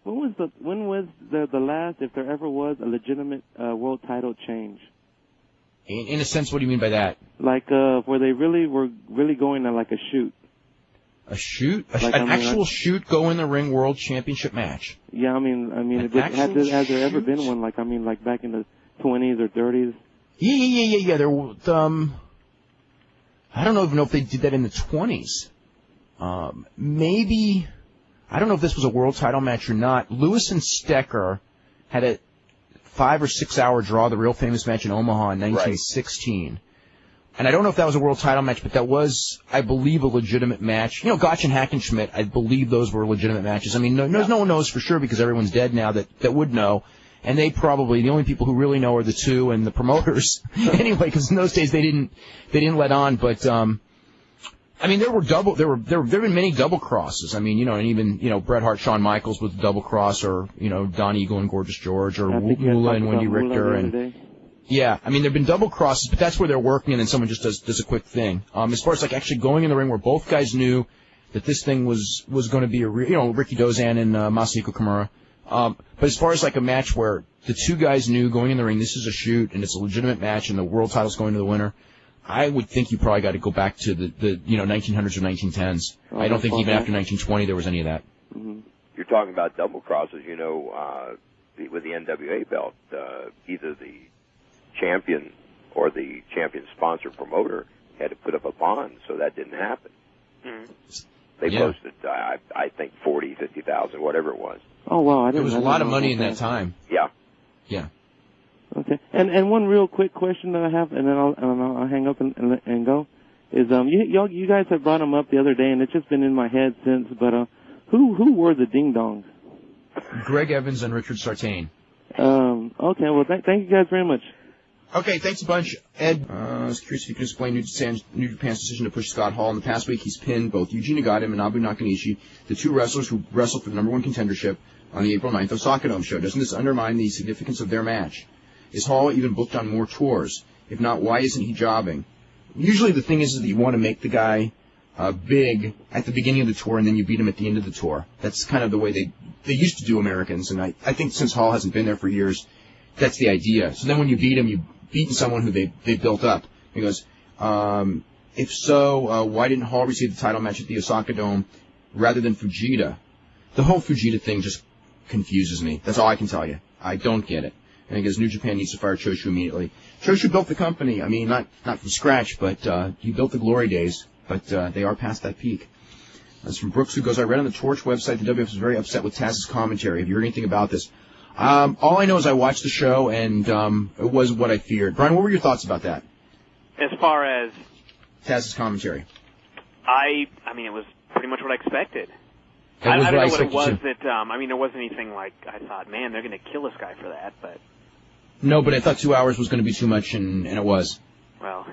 when was the last, if there ever was, a legitimate world title change? In a sense, what do you mean by that? Like where they were going on like a shoot. A shoot? An actual shoot, go in the ring world championship match? Yeah, I mean, has there ever been one? Like back in the 20s or 30s? Yeah. There was, I don't even know if they did that in the 20s. Maybe, I don't know if this was a world title match or not. Lewis and Stecker had a 5 or 6 hour draw, the real famous match in Omaha in 1916. Right. And I don't know if that was a world title match, but that was, I believe, a legitimate match. Gotch and Hackenschmidt, I believe those were legitimate matches. I mean, no one knows for sure because everyone's dead now that would know. And they probably, the only people who really know are the two and the promoters. Anyway, because in those days they didn't let on. But, I mean, there have been many double crosses. I mean, and even, Bret Hart, Shawn Michaels with the double cross, or, Don Eagle and Gorgeous George, or Moolah and Wendy Richter. And, yeah, I mean, there have been double crosses, but that's where they're working and then someone just does a quick thing. As far as like actually going in the ring where both guys knew that this thing was going to be Ricky Dozan and Masahiko Kimura. But as far as like a match where the two guys knew going in the ring, this is a shoot and it's a legitimate match and the world title's going to the winner, I would think you probably got to go back to the 1900s or 1910s. I don't think even after 1920 there was any of that. Mm-hmm. You're talking about double crosses, with the NWA belt, either the champion or the champion sponsor promoter had to put up a bond, so that didn't happen. Mm-hmm. They posted, I think, 40, 50,000, whatever it was. Oh, wow. There was a lot of money in that time. Yeah. Yeah. Okay. And one real quick question that I have, and then I'll hang up and go, is you guys have brought them up the other day, and it's just been in my head since, but who were the Ding Dongs? Greg Evans and Richard Sartain. Okay, well, thank you guys very much. Okay, thanks a bunch. Ed, I was curious if you could explain New Japan's decision to push Scott Hall. In the past week, he's pinned both Yuji Nagata and Manabu Nakanishi, the two wrestlers who wrestled for the #1 contendership on the April 9th Osaka Dome show. Doesn't this undermine the significance of their match? Is Hall even booked on more tours? If not, why isn't he jobbing? Usually the thing is that you want to make the guy big at the beginning of the tour, and then you beat him at the end of the tour. That's kind of the way they used to do Americans, and I think since Hall hasn't been there for years, that's the idea. So then when you beat him, you've beaten someone who they built up. He goes, if so, why didn't Hall receive the title match at the Osaka Dome rather than Fujita? The whole Fujita thing just confuses me. That's all I can tell you. I don't get it. And he goes, New Japan needs to fire Choshu immediately. Choshu built the company. I mean, not from scratch, but he built the glory days. But they are past that peak. That's from Brooks, who goes, I read on the Torch website the WF was very upset with Taz's commentary. Have you heard anything about this? All I know is I watched the show, and it was what I feared. Brian, what were your thoughts about that? As far as Taz's commentary. I mean, it was pretty much what I expected. I don't know what it was that, I mean, there wasn't anything like, I thought, man, they're going to kill this guy for that, but... No, but I thought 2 hours was going to be too much, and it was. Well,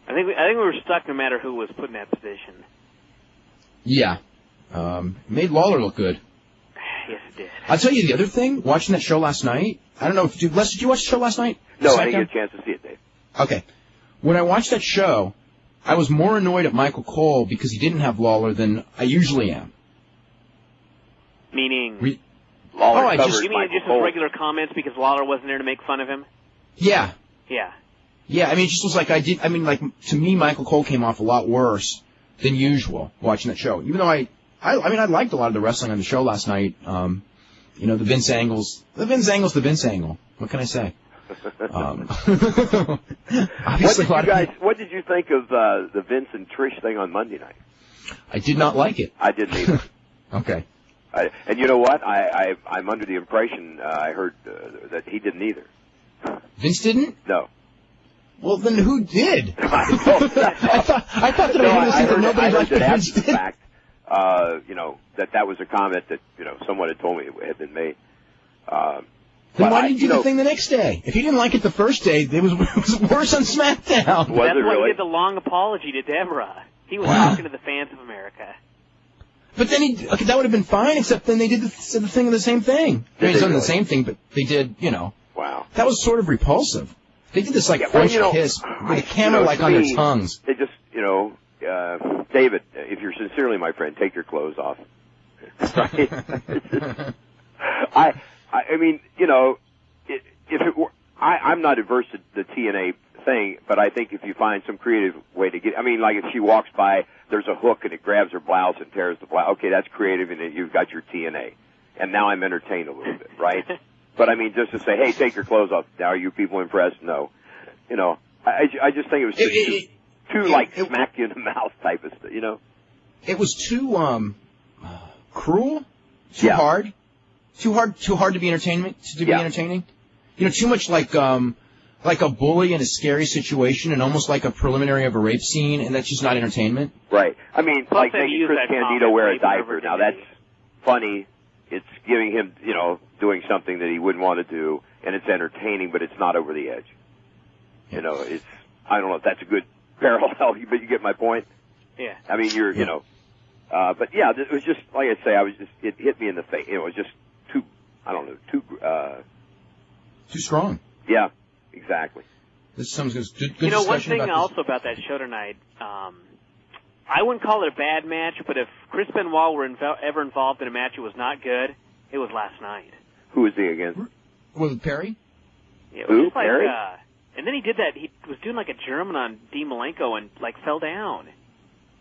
I think we were stuck no matter who was put in that position. Yeah. Made Lawler look good. Yes, it did. I'll tell you the other thing, watching that show last night, I don't know, Les, did you watch the show last night? No, I didn't get a chance to see it, Dave. Okay. When I watched that show, I was more annoyed at Michael Cole because he didn't have Lawler than I usually am. Meaning... Lawler you mean just his regular comments because Lawler wasn't there to make fun of him? Yeah. Yeah. Yeah, I mean, it just was like to me, Michael Cole came off a lot worse than usual watching that show. Even though I liked a lot of the wrestling on the show last night. The Vince Angles. The Vince Angle. What can I say? What did you think of the Vince and Trish thing on Monday night? I did not like it. I didn't either. Okay. And you know what? I'm under the impression I heard that he didn't either. Vince didn't? No. Well, then who did? I thought that nobody liked Vince. In fact, that was a comment that someone had told me had been made. Then why didn't you do the thing the next day? If he didn't like it the first day, it was worse on SmackDown. That's why he did the long apology to Deborah. He was talking to the fans of America. But then that would have been fine, except then they did the thing of the same thing. It's not the same thing, but they did, Wow. That was sort of repulsive. They did this French kiss with a camera on their tongues. They just, David, if you're sincerely my friend, take your clothes off. I mean, if it were, I'm not averse to the TNA thing, but I think if you find some creative way to get, like if she walks by, there's a hook and it grabs her blouse and tears the blouse. Okay, that's creative, and you've got your TNA. And now I'm entertained a little bit, right? But just to say, hey, take your clothes off. Now, are you people impressed? No. I just think it was too smack you in the mouth type of stuff, It was too cruel, too hard to be entertainment, be entertaining. Too much like a bully in a scary situation and almost like a preliminary of a rape scene, and that's just not entertainment. Right. Making Chris Candido wear a diaper. Now, that's funny. It's giving him, doing something that he wouldn't want to do, and it's entertaining, but it's not over the edge. I don't know if that's a good parallel, but you get my point? Yeah. But yeah, it was just, like I say, it hit me in the face. It was just too strong. Yeah, exactly. This sounds good. One thing also about that show tonight, I wouldn't call it a bad match, but if Chris Benoit were ever involved in a match that was not good, it was last night. Who was he against? Was it Perry? Yeah, Who? Perry? And then he did that. He was doing like a German on Dean Malenko and fell down.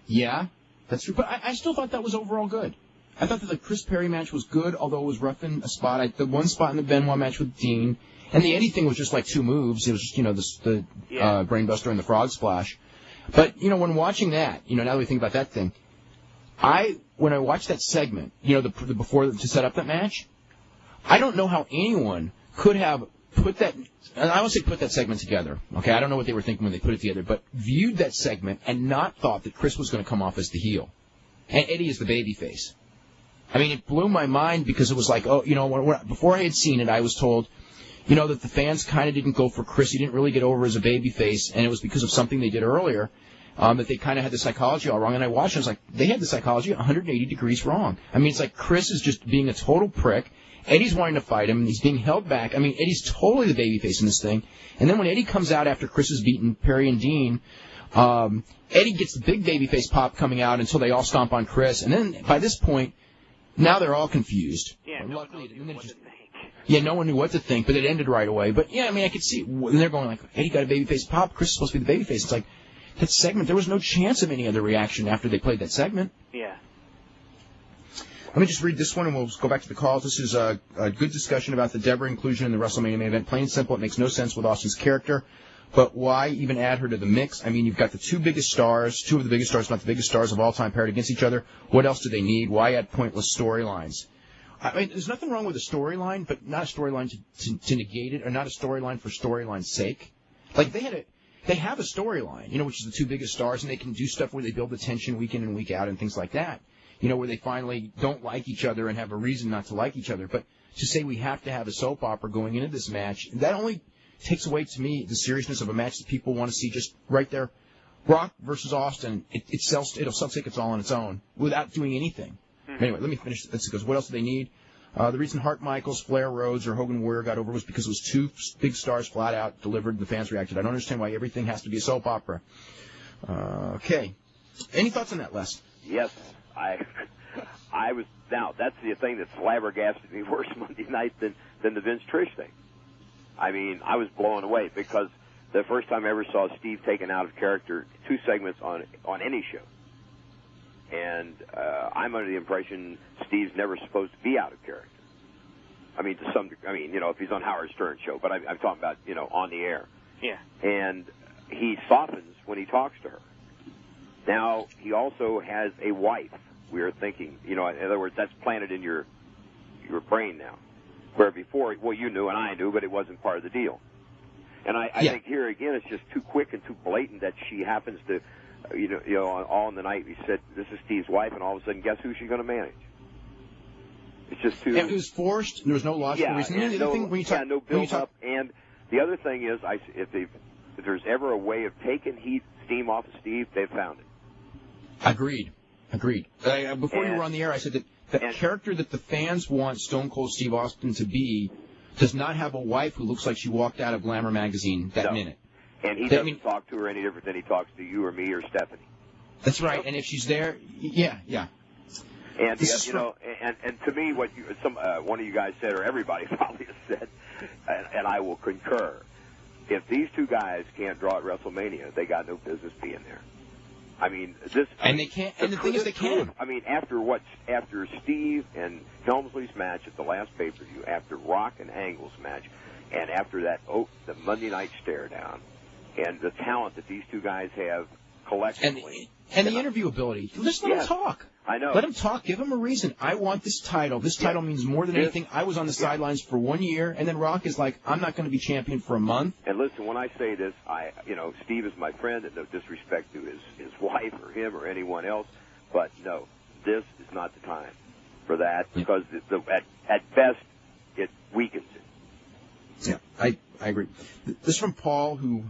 Yeah, that's true. But I still thought that was overall good. I thought that the Chris Perry match was good, although it was rough in a spot. The one spot in the Benoit match with Dean, and the Eddie thing was just like two moves. It was just, the Brainbuster and the Frog Splash. But, when watching that, now that we think about that thing, when I watched that segment, before to set up that match, I don't know how anyone could have put that, and I won't say put that segment together, okay? I don't know what they were thinking when they put it together, but viewed that segment and not thought that Chris was going to come off as the heel. And Eddie is the babyface. I mean, it blew my mind because it was like, oh, before I had seen it, I was told, that the fans kind of didn't go for Chris. He didn't really get over as a babyface, and it was because of something they did earlier, that they kind of had the psychology all wrong. And I watched it, I was like, they had the psychology 180 degrees wrong. I mean, it's like Chris is just being a total prick. Eddie's wanting to fight him, and he's being held back. I mean, Eddie's totally the babyface in this thing. And then when Eddie comes out after Chris has beaten Perry and Dean, Eddie gets the big babyface pop coming out until they all stomp on Chris. And then by this point, now they're all confused. Yeah, no one knew what to think, but it ended right away. But, yeah, I mean, I could see, and they're going like, Eddie got a babyface pop, Chris is supposed to be the babyface. It's like, that segment, there was no chance of any other reaction after they played that segment. Yeah. Let me just read this one, and we'll go back to the calls. This is a good discussion about the Deborah inclusion in the WrestleMania main event. Plain and simple, it makes no sense with Austin's character. But why even add her to the mix? I mean, you've got the two of the biggest stars, not the biggest stars of all time, paired against each other. What else do they need? Why add pointless storylines? I mean, there's nothing wrong with a storyline, but not a storyline to negate it, or not a storyline for storyline's sake. Like, they have a storyline, which is the two biggest stars, and they can do stuff where they build the tension week in and week out and things like that. Where they finally don't like each other and have a reason not to like each other. But to say we have to have a soap opera going into this match, that only takes away, to me, the seriousness of a match that people want to see just right there. Rock versus Austin, it'll sell tickets all on its own without doing anything. Mm-hmm. Anyway, let me finish this. It goes, what else do they need? The reason Hart Michaels, Flair Rhodes, or Hogan Warrior got over was because it was two big stars flat out delivered and the fans reacted. I don't understand why everything has to be a soap opera. Okay. Any thoughts on that, Les? Yes. I was, now, that's the thing that flabbergasted me worse Monday night than the Vince Trish thing. I mean, I was blown away because the first time I ever saw Steve taken out of character, 2 segments on any show. And I'm under the impression Steve's never supposed to be out of character. I mean, to some degree, if he's on Howard Stern's show, but I'm talking about, on the air. Yeah. And he softens when he talks to her. Now, he also has a wife, we are thinking. In other words, that's planted in your brain now. Where before, well, you knew and I knew, but it wasn't part of the deal. And I think here, again, it's just too quick and too blatant that she happens to, all in the night, he said, this is Steve's wife, and all of a sudden, guess who she's going to manage? It's just too... And it was forced, there was no logical reason. No build-up. And the other thing is, if there's ever a way of taking steam off of Steve, they've found it. Agreed. Before you were on the air, I said that the character that the fans want Stone Cold Steve Austin to be does not have a wife who looks like she walked out of Glamour magazine that minute. And he doesn't talk to her any different than he talks to you or me or Stephanie. That's right. And if she's there, yeah. And and to me, what one of you guys said, or everybody probably has said, and I will concur. If these two guys can't draw at WrestleMania, they got no business being there. I mean, this... And they can't... And the thing is, they can. I mean, after Steve and Helmsley's match at the last pay-per-view, after Rock and Angle's match, and after that, the Monday night stare down, and the talent that these two guys have collectively... And the interviewability. Just let them talk. I know. Let them talk. Give them a reason. I want this title. This title means more than anything. I was on the sidelines for 1 year, and then Rock is like, I'm not going to be champion for a month. And listen, when I say this, Steve is my friend, and no disrespect to his wife or him or anyone else, but no, this is not the time for that because at best it weakens it. Yeah, I agree. This is from Paul, who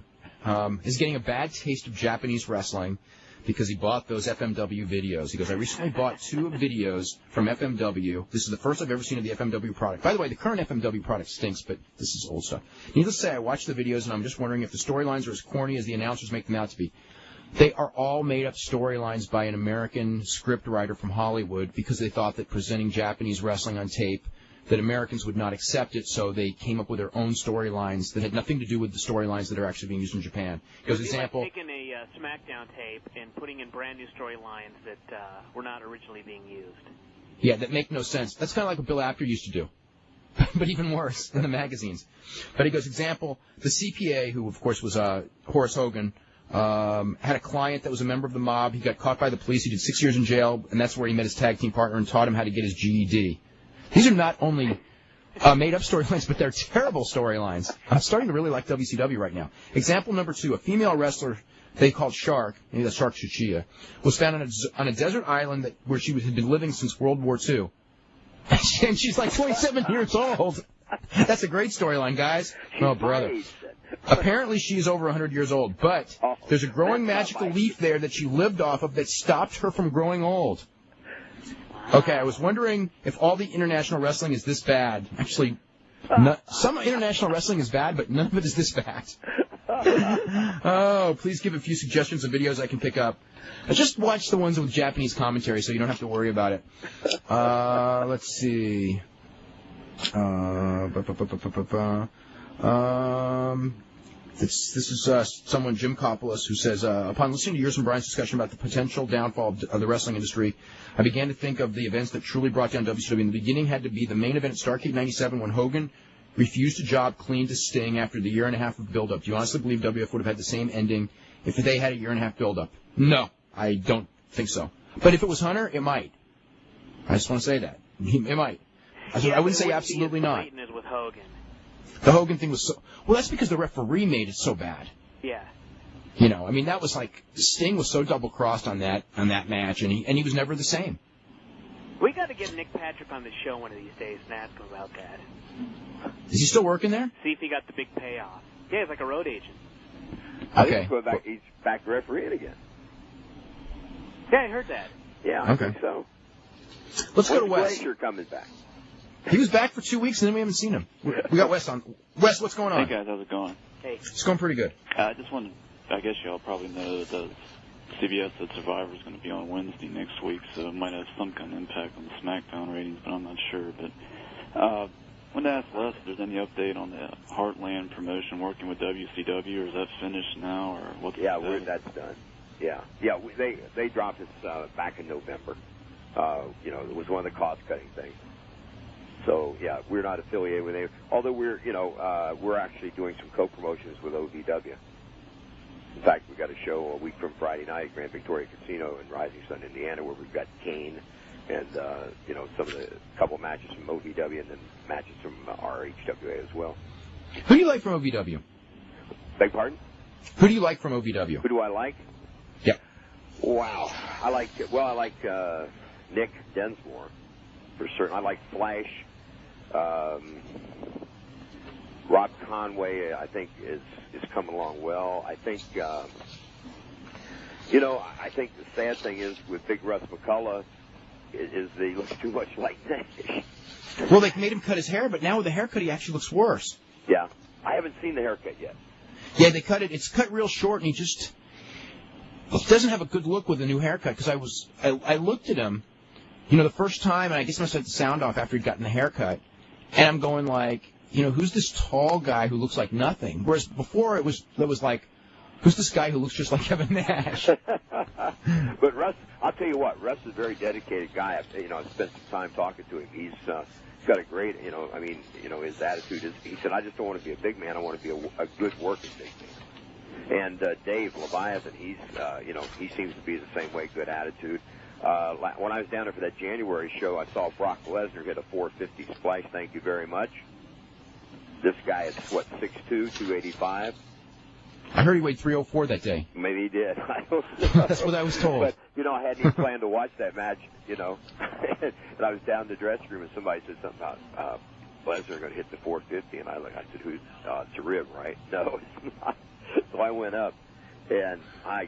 is getting a bad taste of Japanese wrestling because he bought those FMW videos. He goes, I recently bought 2 videos from FMW. This is the first I've ever seen of the FMW product. By the way, the current FMW product stinks, but this is old stuff. Needless to say, I watched the videos, and I'm just wondering if the storylines are as corny as the announcers make them out to be. They are all made-up storylines by an American script writer from Hollywood because they thought that presenting Japanese wrestling on tape, that Americans would not accept it, so they came up with their own storylines that had nothing to do with the storylines that are actually being used in Japan. Because example, like taking a SmackDown tape and putting in brand new storylines that were not originally being used. Yeah, that make no sense. That's kind of like what Bill Apter used to do, but even worse than the magazines. But he goes, example, the CPA, who of course was Horace Hogan, had a client that was a member of the mob. He got caught by the police. He did 6 years in jail, and that's where he met his tag team partner and taught him how to get his GED. These are not only made-up storylines, but they're terrible storylines. I'm starting to really like WCW right now. Example number 2, a female wrestler they called Shark, maybe that's Shark Chichia, was found on a desert island where she had been living since World War II. And she's like 27 years old. That's a great storyline, guys. Oh, brother. Apparently she's over 100 years old, but there's a growing magical leaf there that she lived off of that stopped her from growing old. Okay, I was wondering if all the international wrestling is this bad. Actually, some international wrestling is bad, but none of it is this bad. Oh, please give a few suggestions of videos I can pick up. I just watch the ones with Japanese commentary, so you don't have to worry about it. Let's see. This is someone, Jim Kopoulos, who says, upon listening to yours and Brian's discussion about the potential downfall of the wrestling industry, I began to think of the events that truly brought down WCW. In the beginning had to be the main event at Starrcade 97 when Hogan refused to job clean to Sting after the year and a half of build-up. Do you honestly believe WF would have had the same ending if they had a year and a half build-up? No, I don't think so. But if it was Hunter, it might. I just want to say that. It might. I wouldn't say absolutely not. With Hogan. The Hogan thing was so... Well, that's because the referee made it so bad. Yeah. You know, I mean, that was like... Sting was so double-crossed on that match, and he was never the same. We got to get Nick Patrick on the show one of these days and ask him about that. Is he still working there? See if he got the big payoff. Yeah, he's like a road agent. Okay. He's back refereeing again. Yeah, I heard that. Yeah, I think so. Let's go to Wes. Glacier coming back? He was back for 2 weeks, and then we haven't seen him. We got Wes on. Wes, what's going on? Hey, guys. How's it going? Hey. It's going pretty good. I just wanted, I guess y'all probably know that CBS said Survivor is going to be on Wednesday next week, so it might have some kind of impact on the SmackDown ratings, but I'm not sure. But I wanted to ask Les if there's any update on the Heartland promotion working with WCW, or is that finished now, or what's the status? That's done. Yeah. They dropped us back in November. It was one of the cost-cutting things. So, yeah, we're not affiliated with them. Although we're actually doing some co-promotions with OVW. In fact, we've got a show a week from Friday night at Grand Victoria Casino in Rising Sun, Indiana, where we've got Kane and, some of the couple matches from OVW and then matches from RHWA as well. Who do you like from OVW? Beg pardon? Who do you like from OVW? Who do I like? Yeah. Wow. I like Nick Densmore, for certain. I like Flash. Rob Conway, I think, is coming along well. I think, I think the sad thing is with Big Russ McCullough is that he looks too much like Nash. Well, they made him cut his hair, but now with the haircut, he actually looks worse. Yeah. I haven't seen the haircut yet. Yeah, they cut it. It's cut real short, and he doesn't have a good look with a new haircut, because I looked at him, the first time, and I guess I must have had the sound off after he'd gotten the haircut, and I'm going like, who's this tall guy who looks like nothing? Whereas before it was like, who's this guy who looks just like Kevin Nash? But Russ, I'll tell you what, Russ is a very dedicated guy. I've spent some time talking to him. He's got a great, his attitude is, he said, I just don't want to be a big man. I want to be a good working big man. And Dave Leviathan, he seems to be the same way, good attitude. When I was down there for that January show, I saw Brock Lesnar hit a 450 splash. Thank you very much. This guy is, 6'2", 285? I heard he weighed 304 that day. Maybe he did. I don't know. That's what I was told. But, I hadn't even planned to watch that match, and I was down in the dressing room, and somebody said something about Lesnar going to hit the 450, and I said, who's, it's a rib, right? No, it's not. So I went up, and I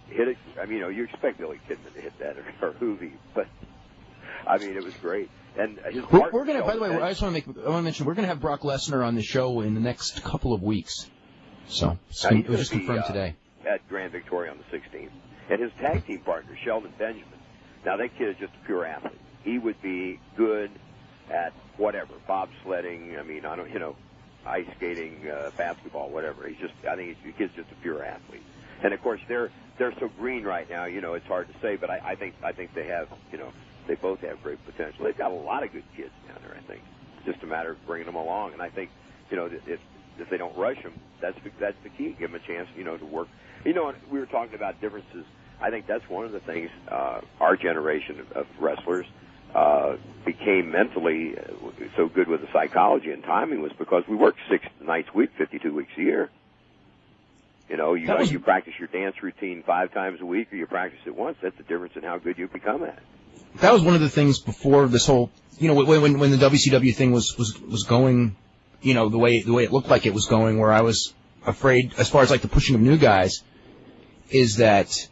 hit it. I mean, you expect Billy Kidman to hit that or Hoovy, but, it was great. And his we're going to, by the way, I just want to mention, we're going to have Brock Lesnar on the show in the next couple of weeks. So, it was just confirmed today. At Grand Victoria on the 16th. And his tag team partner, Sheldon Benjamin. Now, that kid is just a pure athlete. He would be good at whatever, bobsledding, ice skating, basketball, whatever. I think the kid's just a pure athlete. And, of course, they're so green right now, it's hard to say, but I think they have, they both have great potential. They've got a lot of good kids down there, I think. It's just a matter of bringing them along. And I think, if they don't rush them, that's the key. Give them a chance, to work. We were talking about differences. I think that's one of the things our generation of wrestlers became mentally so good with the psychology and timing was because we worked 6 nights a week, 52 weeks a year. You practice your dance routine 5 times a week, or you practice it once. That's the difference in how good you become at it. that was one of the things before this whole, when the WCW thing was going, the way it looked like it was going, where I was afraid, as far as like the pushing of new guys, is that,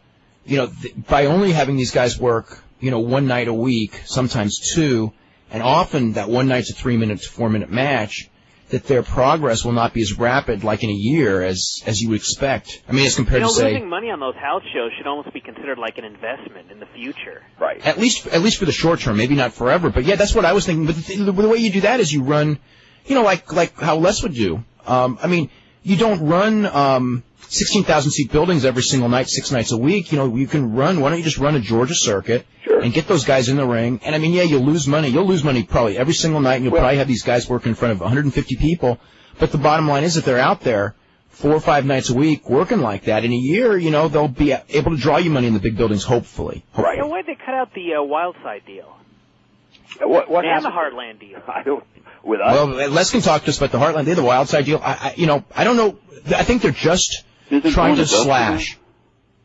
by only having these guys work, one night a week, sometimes two, and often that one night's a 3-minute to 4-minute match, that their progress will not be as rapid, like in a year, as you would expect. I mean, as compared to say, losing money on those house shows should almost be considered like an investment in the future. Right. At least for the short term, maybe not forever. But yeah, that's what I was thinking. But the way you do that is you run, like how Les would do. I mean, you don't run 16,000 seat buildings every single night, 6 nights a week. You can run. Why don't you just run a Georgia circuit? Sure. And get those guys in the ring. And I mean, yeah, you'll lose money. You'll lose money probably every single night, and you'll probably have these guys working in front of 150 people. But the bottom line is, if they're out there 4 or 5 nights a week working like that, in a year, they'll be able to draw you money in the big buildings, hopefully. Right. Why'd they cut out the Wildside deal? What and happened? The Heartland deal. I don't. With us. Well, Les can talk to us about the Heartland. They're the Wildside deal. I don't know. I think they're just trying to slash.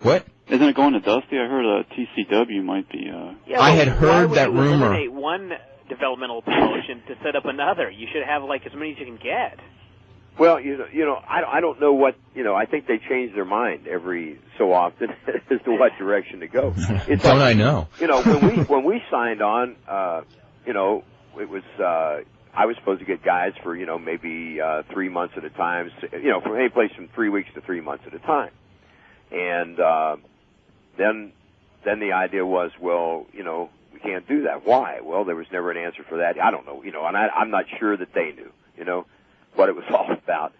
What? Isn't it going to Dusty? I heard TCW might be. Yeah, I had heard that rumor. Eliminate one developmental promotion to set up another. You should have like as many as you can get. Well, I don't know what, I think they change their mind every so often as to what direction to go. It's don't like, I know? When we signed on, it was, I was supposed to get guys for, maybe 3 months at a time, from any place from 3 weeks to 3 months at a time. And then the idea was, well, we can't do that. Why? Well, there was never an answer for that. I don't know, and I'm not sure that they knew, what it was all about.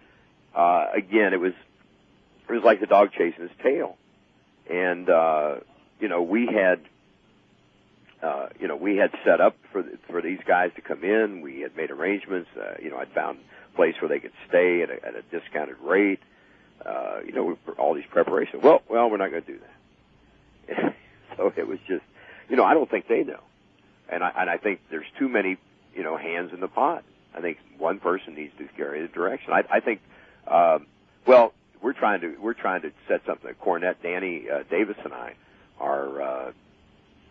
Again, it was like the dog chasing his tail. And, we had set up for these guys to come in. We had made arrangements. I'd found a place where they could stay at a discounted rate. All these preparations. Well, we're not going to do that. So it was just, I don't think they know. And I think there's too many, hands in the pot. I think one person needs to carry the direction. I think, we're trying to set something. Cornette, Danny Davis, and I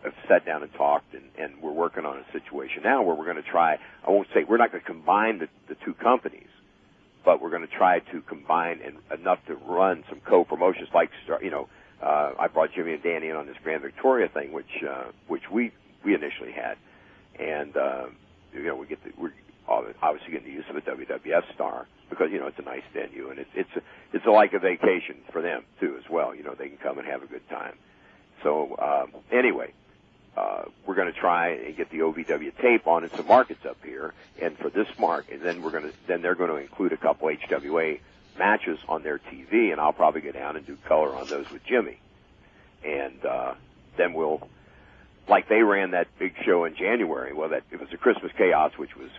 have sat down and talked, and we're working on a situation now where we're going to try. I won't say we're not going to combine the two companies, but we're going to try to combine enough to run some co-promotions. Like, I brought Jimmy and Danny in on this Grand Victoria thing, which we initially had, and we're obviously getting the use of a WWF star because it's a nice venue, and it's like a vacation for them too as well. They can come and have a good time. So anyway, we're going to try and get the OVW tape on in some markets up here, and for this market, and then they're going to include a couple HWA matches on their TV, and I'll probably go down and do color on those with Jimmy, and then we'll. Like they ran that big show in January. Well, it was a Christmas Chaos, which was,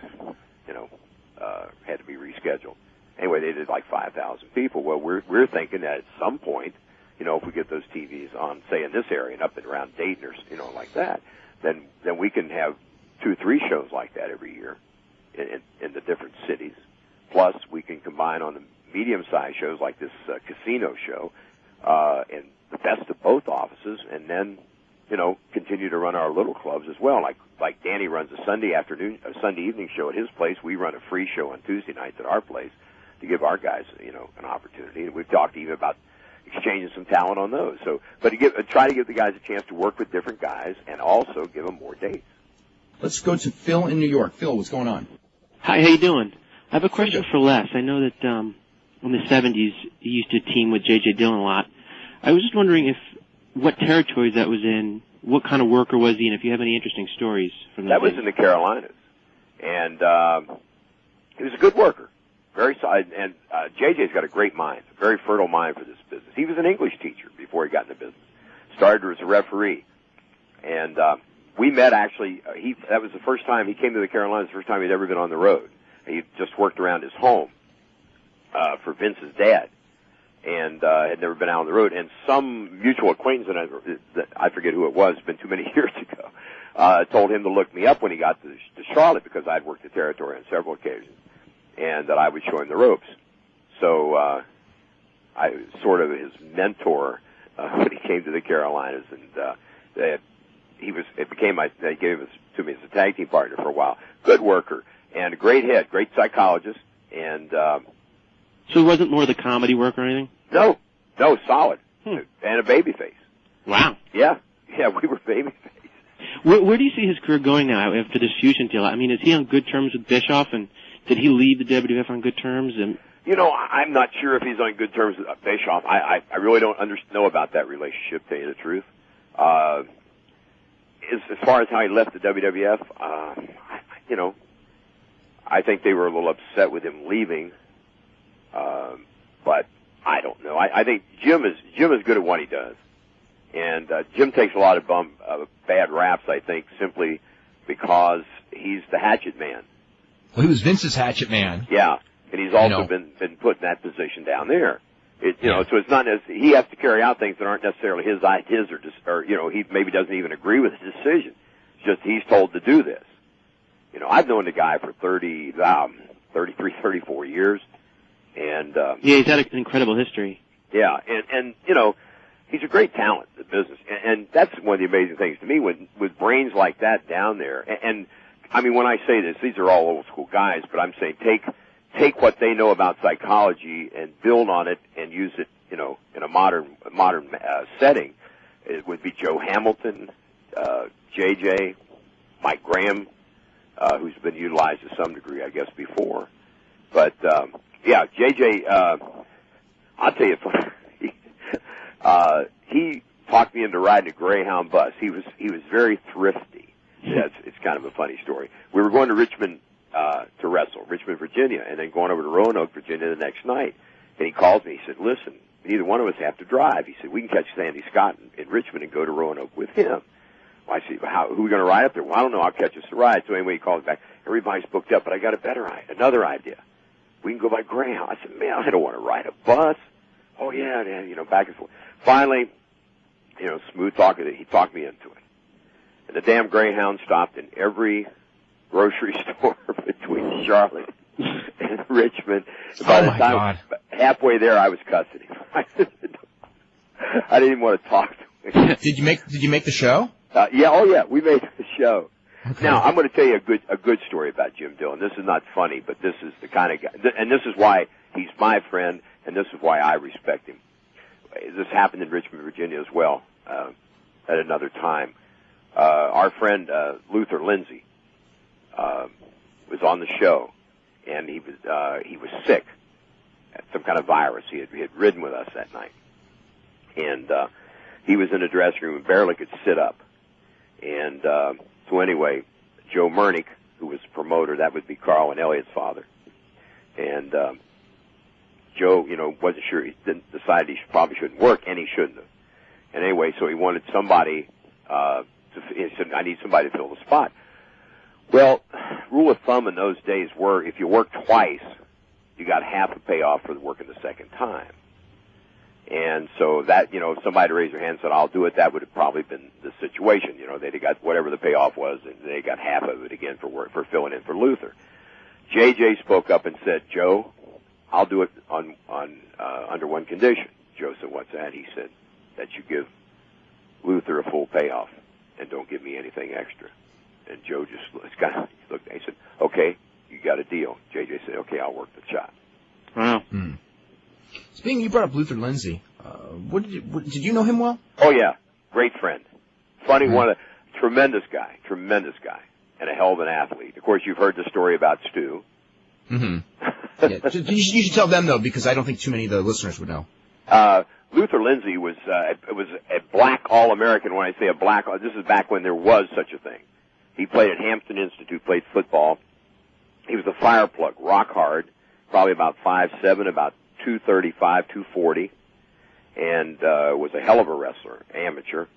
had to be rescheduled. Anyway, they did like 5,000 people. Well, we're thinking that at some point, if we get those TVs on, say in this area and up and around Dayton or like that, then we can have 2-3 shows like that every year in the different cities. Plus, we can combine on the medium-sized shows like this casino show and the best of both offices, and then. Continue to run our little clubs as well. Like Danny runs a Sunday evening show at his place. We run a free show on Tuesday nights at our place to give our guys, an opportunity. And we've talked even about exchanging some talent on those. So, but try to give the guys a chance to work with different guys and also give them more dates. Let's go to Phil in New York. Phil, what's going on? Hi, how you doing? I have a question for Les. I know that in the 70s he used to team with J.J. Dillon a lot. I was just wondering what territories that was in, what kind of worker was he, and if you have any interesting stories from that. That was in the Carolinas, and he was a good worker, very solid. And JJ's got a great mind, a very fertile mind for this business. He was an English teacher before he got in the business. Started as a referee, and we met actually. That was the first time he came to the Carolinas. The first time he'd ever been on the road. He just worked around his home for Vince's dad. And had never been out on the road. And some mutual acquaintance, that I forget who it was, it's been too many years ago, told him to look me up when he got to Charlotte because I'd worked the territory on several occasions, and that I would show him the ropes. So I was sort of his mentor when he came to the Carolinas, and they gave it to me as a tag team partner for a while. Good worker and a great head, great psychologist, and so it wasn't more the comedy work or anything? No, solid, and a baby face. Wow. Yeah, we were baby face. Where do you see his career going now after this fusion deal? I mean, is he on good terms with Bischoff, and did he leave the WWF on good terms? And I'm not sure if he's on good terms with Bischoff. I really don't know about that relationship, to tell you the truth. As far as how he left the WWF, I think they were a little upset with him leaving. But I don't know. I think Jim is good at what he does, and Jim takes a lot of bad raps. I think simply because he's the hatchet man. Well, he was Vince's hatchet man. Yeah, and he's also been put in that position down there. So it's not as he has to carry out things that aren't necessarily his ideas, or he maybe doesn't even agree with the decision. It's just he's told to do this. I've known the guy for 33, 34 years. And he's had an incredible history. Yeah, and he's a great talent in the business, and that's one of the amazing things to me with brains like that down there. And I mean, when I say this, these are all old school guys, but I'm saying take what they know about psychology and build on it and use it, in a modern setting. It would be Joe Hamilton, JJ, Mike Graham, who's been utilized to some degree, I guess, before, but. Yeah, JJ, I'll tell you, he talked me into riding a Greyhound bus. He was very thrifty. It's kind of a funny story. We were going to Richmond, to wrestle, Richmond, Virginia, and then going over to Roanoke, Virginia the next night. And he called me. He said, listen, neither one of us have to drive. He said, we can catch Sandy Scott in Richmond and go to Roanoke with him. Well, I said, who are we going to ride up there? Well, I don't know. I'll catch us a ride. So anyway, he called me back. Everybody's booked up, but I got another idea. We can go by Greyhound. I said, man, I don't want to ride a bus. Oh, yeah, back and forth. Finally, smooth talking, he talked me into it. And the damn Greyhound stopped in every grocery store between Charlotte and Richmond. By the time halfway there, I was cussing him. I didn't even want to talk to him. Did you make the show? Yeah, we made the show. Okay. Now, I'm going to tell you a good story about Jim Dillon. This is not funny, but this is the kind of guy, and this is why he's my friend, and this is why I respect him. This happened in Richmond, Virginia as well, at another time. Our friend, Luther Lindsay, was on the show, and he was sick, some kind of virus. He had ridden with us that night, and he was in the dressing room and barely could sit up, and so anyway, Joe Murnick, who was the promoter, that would be Carl and Elliot's father, and Joe, wasn't sure. He decided he probably shouldn't work, and he shouldn't have. And anyway, so he wanted somebody. He said, "I need somebody to fill the spot." Well, rule of thumb in those days were if you worked twice, you got half a payoff for working the second time. And so that, if somebody raised their hand and said, I'll do it, that would have probably been the situation. They'd got whatever the payoff was, and they got half of it again for filling in for Luther. JJ spoke up and said, Joe, I'll do it under one condition. Joe said, what's that? He said, that you give Luther a full payoff and don't give me anything extra. And Joe just kind of looked at me and said, okay, you got a deal. JJ said, okay, I'll work the shot. Wow. Hmm. Speaking, you brought up Luther Lindsay. Did you know him well? Oh yeah, great friend, funny one, tremendous guy, and a hell of an athlete. Of course, you've heard the story about Stu. Mm-hmm. Yeah. You should tell them though, because I don't think too many of the listeners would know. Luther Lindsay was a black All-American. When I say a black, this is back when there was such a thing. He played at Hampton Institute, played football. He was a fire plug, rock hard, probably about 5'7", about 235, 240, and was a hell of a wrestler, amateur,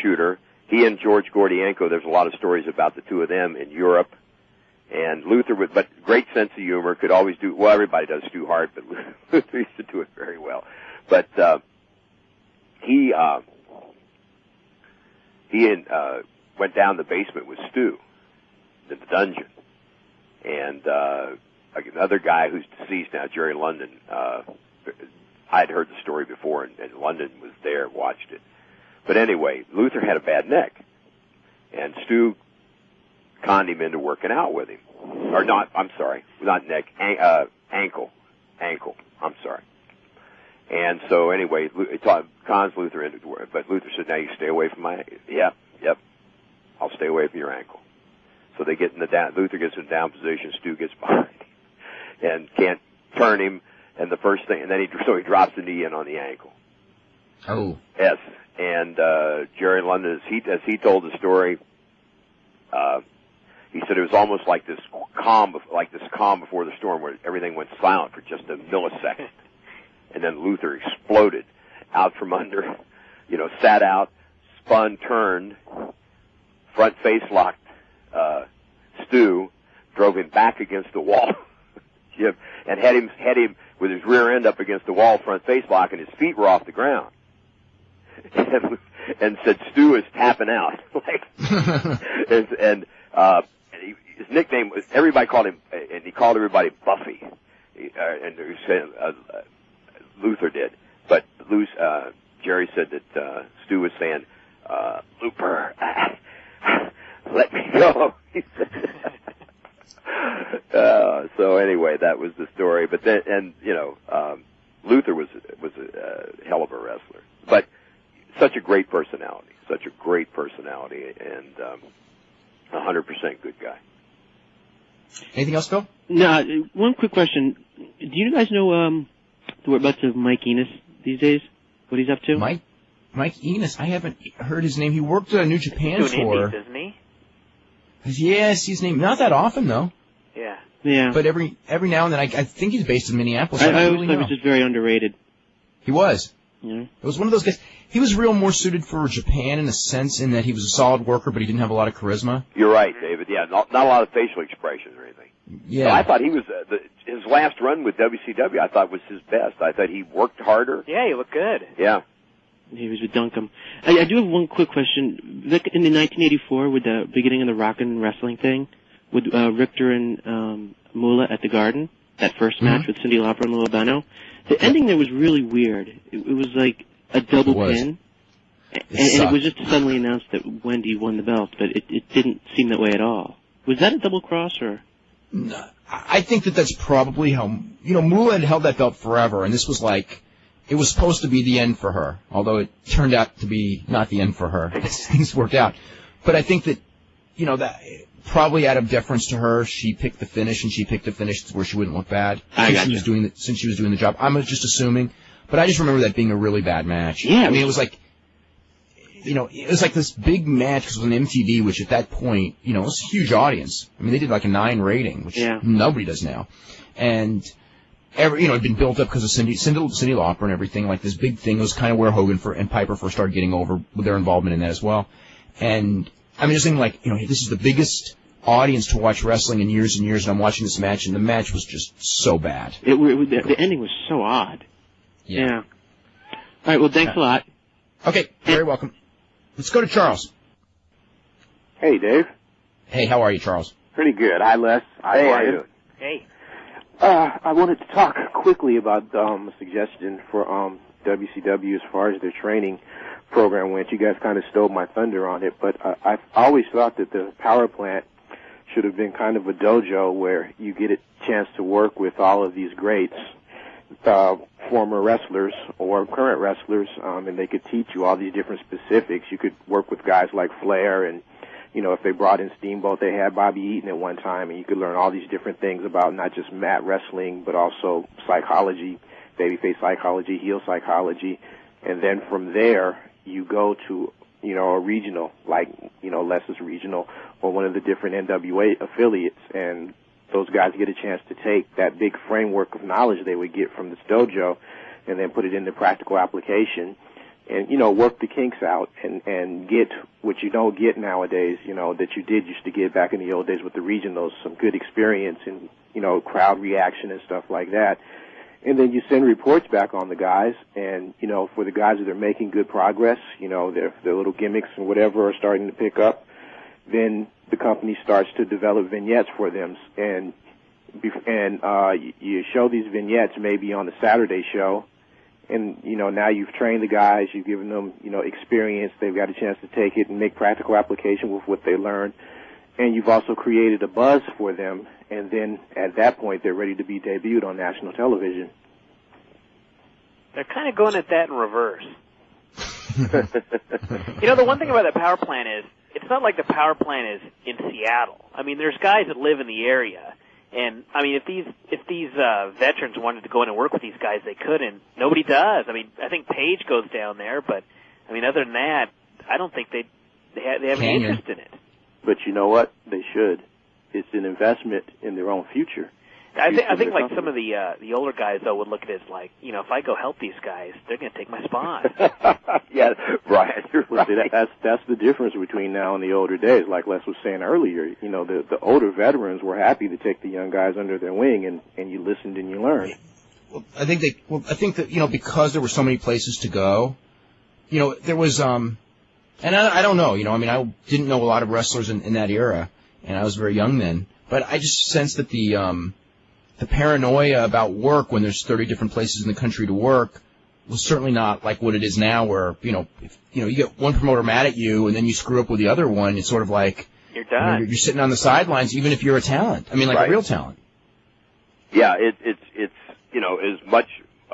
shooter. He and George Gordienko, there's a lot of stories about the two of them in Europe. And Luther, but great sense of humor, could always do, well, everybody does Stu Hart, but Luther used to do it very well. But he went down the basement with Stu in the dungeon. And another guy who's deceased now, Jerry London, I'd heard the story before, and London was there, watched it. But anyway, Luther had a bad neck, And Stu conned him into working out with him. Or not, I'm sorry, not neck, ankle. I'm sorry. And so anyway, cons Luther into work, but Luther said, now you stay away from my, yep, I'll stay away from your ankle. So they get in the down, Luther gets in the down position, Stu gets behind and can't turn him, and the first thing, and then he drops the knee in on the ankle. Oh. Yes. And, Jerry London, as he told the story, he said it was almost like this calm before the storm where everything went silent for just a millisecond. And then Luther exploded out from under, sat out, spun, turned, front face locked, Stu, drove him back against the wall, and had him with his rear end up against the wall, front face lock, and his feet were off the ground. And said Stu is tapping out. His nickname was, everybody called him, and he called everybody Buffy. Luther did. But Jerry said that Stu was saying, Looper, let me go. He said. So anyway, that was the story. But then, Luther was a hell of a wrestler. But such a great personality, and 100% good guy. Anything else, Phil? No, one quick question. Do you guys know the whereabouts of Mike Enos these days? What he's up to? Mike Enos, I haven't heard his name. He worked at a New Japan Doing tour. Indies, isn't he? Yes, his name. Not that often, though. Yeah. Yeah. But every now and then, I think he's based in Minneapolis. I always always thought he was just very underrated. He was. Yeah. It was one of those guys. He was real more suited for Japan in a sense, in that he was a solid worker, but he didn't have a lot of charisma. You're right, David. Yeah, not a lot of facial expressions or anything. Yeah. So I thought he was his last run with WCW. I thought was his best. I thought he worked harder. Yeah, he looked good. Yeah. He was with Duncombe. I do have one quick question. In the 1984, with the beginning of the Rockin' Wrestling thing, with Richter and Moolah at the Garden, that first match with Cyndi Lauper and Lou Albano, the ending there was really weird. It was like a double pin, and it was just suddenly announced that Wendy won the belt, but it didn't seem that way at all. Was that a double cross, or? No, I think that's probably how, Moolah had held that belt forever, and this was like, it was supposed to be the end for her, although it turned out to be not the end for her. Things worked out. But I think that, that probably out of deference to her, she picked the finish, and she picked a finish where she wouldn't look bad. Since she was doing the job. I'm just assuming. But I just remember that being a really bad match. Yeah. I mean, it was like, it was like this big match, because it was on MTV, which at that point, it was a huge audience. I mean, they did like a 9 rating, which nobody does now. And it had been built up because of Cyndi Lauper and everything. Like this big thing was kind of where Hogan and Piper first started getting over with their involvement in that as well. And I'm just thinking, like, this is the biggest audience to watch wrestling in years and years, and I'm watching this match, and the match was just so bad. The ending was so odd. Yeah. All right, well, thanks a lot. Okay, very welcome. Let's go to Charles. Hey, Dave. Hey, how are you, Charles? Pretty good. Hi, Les. Hi, Hey, how you doing? Hey. I wanted to talk quickly about a suggestion for WCW as far as their training program went. You guys kind of stole my thunder on it, but I always thought that the power plant should have been kind of a dojo where you get a chance to work with all of these greats, former wrestlers or current wrestlers, and they could teach you all these different specifics. You could work with guys like Flair, and if they brought in Steamboat, they had Bobby Eaton at one time, and you could learn all these different things about not just mat wrestling, but also psychology, babyface psychology, heel psychology, and then from there you go to a regional, like Les's regional or one of the different NWA affiliates, and those guys get a chance to take that big framework of knowledge they would get from this dojo and then put it into practical application and, work the kinks out and get what you don't get nowadays, that you used to get back in the old days with the regionals, some good experience and, crowd reaction and stuff like that. And then you send reports back on the guys, and, for the guys that are making good progress, their little gimmicks and whatever are starting to pick up, then the company starts to develop vignettes for them, and you show these vignettes maybe on the Saturday show, and, now you've trained the guys, you've given them, experience, they've got a chance to take it and make practical application with what they learned, and you've also created a buzz for them, and then at that point they're ready to be debuted on national television. They're kind of going at that in reverse. The one thing about that power plant is, it's not like the power plant is in Seattle. I mean, there's guys that live in the area, and I mean, if these veterans wanted to go in and work with these guys, they could, and nobody does. I mean, I think Page goes down there, but I mean, other than that, I don't think they have any interest in it. But you know what? They should. It's an investment in their own future. I think like some of the older guys though would look at it as like, if I go help these guys, they're going to take my spot. Yeah, Brian, you're right. See, that's the difference between now and the older days. Like Les was saying earlier, the older veterans were happy to take the young guys under their wing, and you listened and you learned. Well, I think that because there were so many places to go, there was and I don't know, I didn't know a lot of wrestlers in that era, and I was very young then, but I just sensed that the paranoia about work when there's 30 different places in the country to work was certainly not like what it is now, where you get one promoter mad at you and then you screw up with the other one. It's sort of like you're done. You're sitting on the sidelines, even if you're a talent. I mean, like right. a real talent. Yeah, it's is much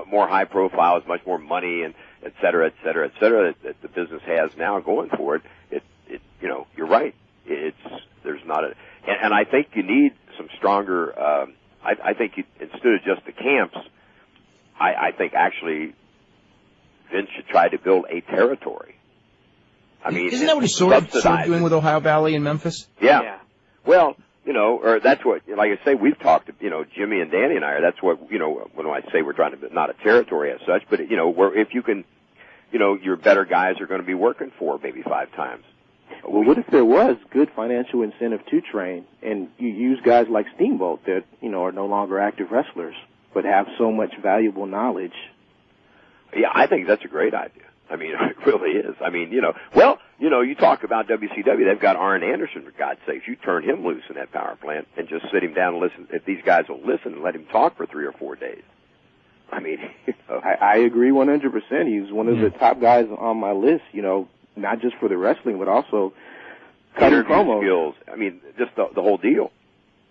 more high profile, is much more money, and et cetera, that the business has now going for it. You're right. There's not a, and I think you need some stronger. I think instead of just the camps, I think actually Vince should try to build a territory. I mean, isn't that what he's sort of doing with Ohio Valley and Memphis? Yeah. Well, or that's what, like I say, we've talked to, Jimmy and Danny and I, that's what, when I say we're trying to, not a territory as such, but, where if you can, your better guys are going to be working 4, maybe 5 times. Well, what if there was good financial incentive to train, and you use guys like Steamboat that, are no longer active wrestlers, but have so much valuable knowledge? Yeah, I think that's a great idea. I mean, it really is. I mean, you talk about WCW, they've got Arn Anderson, for God's sakes. You turn him loose in that power plant and just sit him down and listen. If these guys will listen and let him talk for 3 or 4 days. I mean, I agree 100%. He's one of the top guys on my list, not just for the wrestling, but also cutting promos. Skills. I mean, just the whole deal.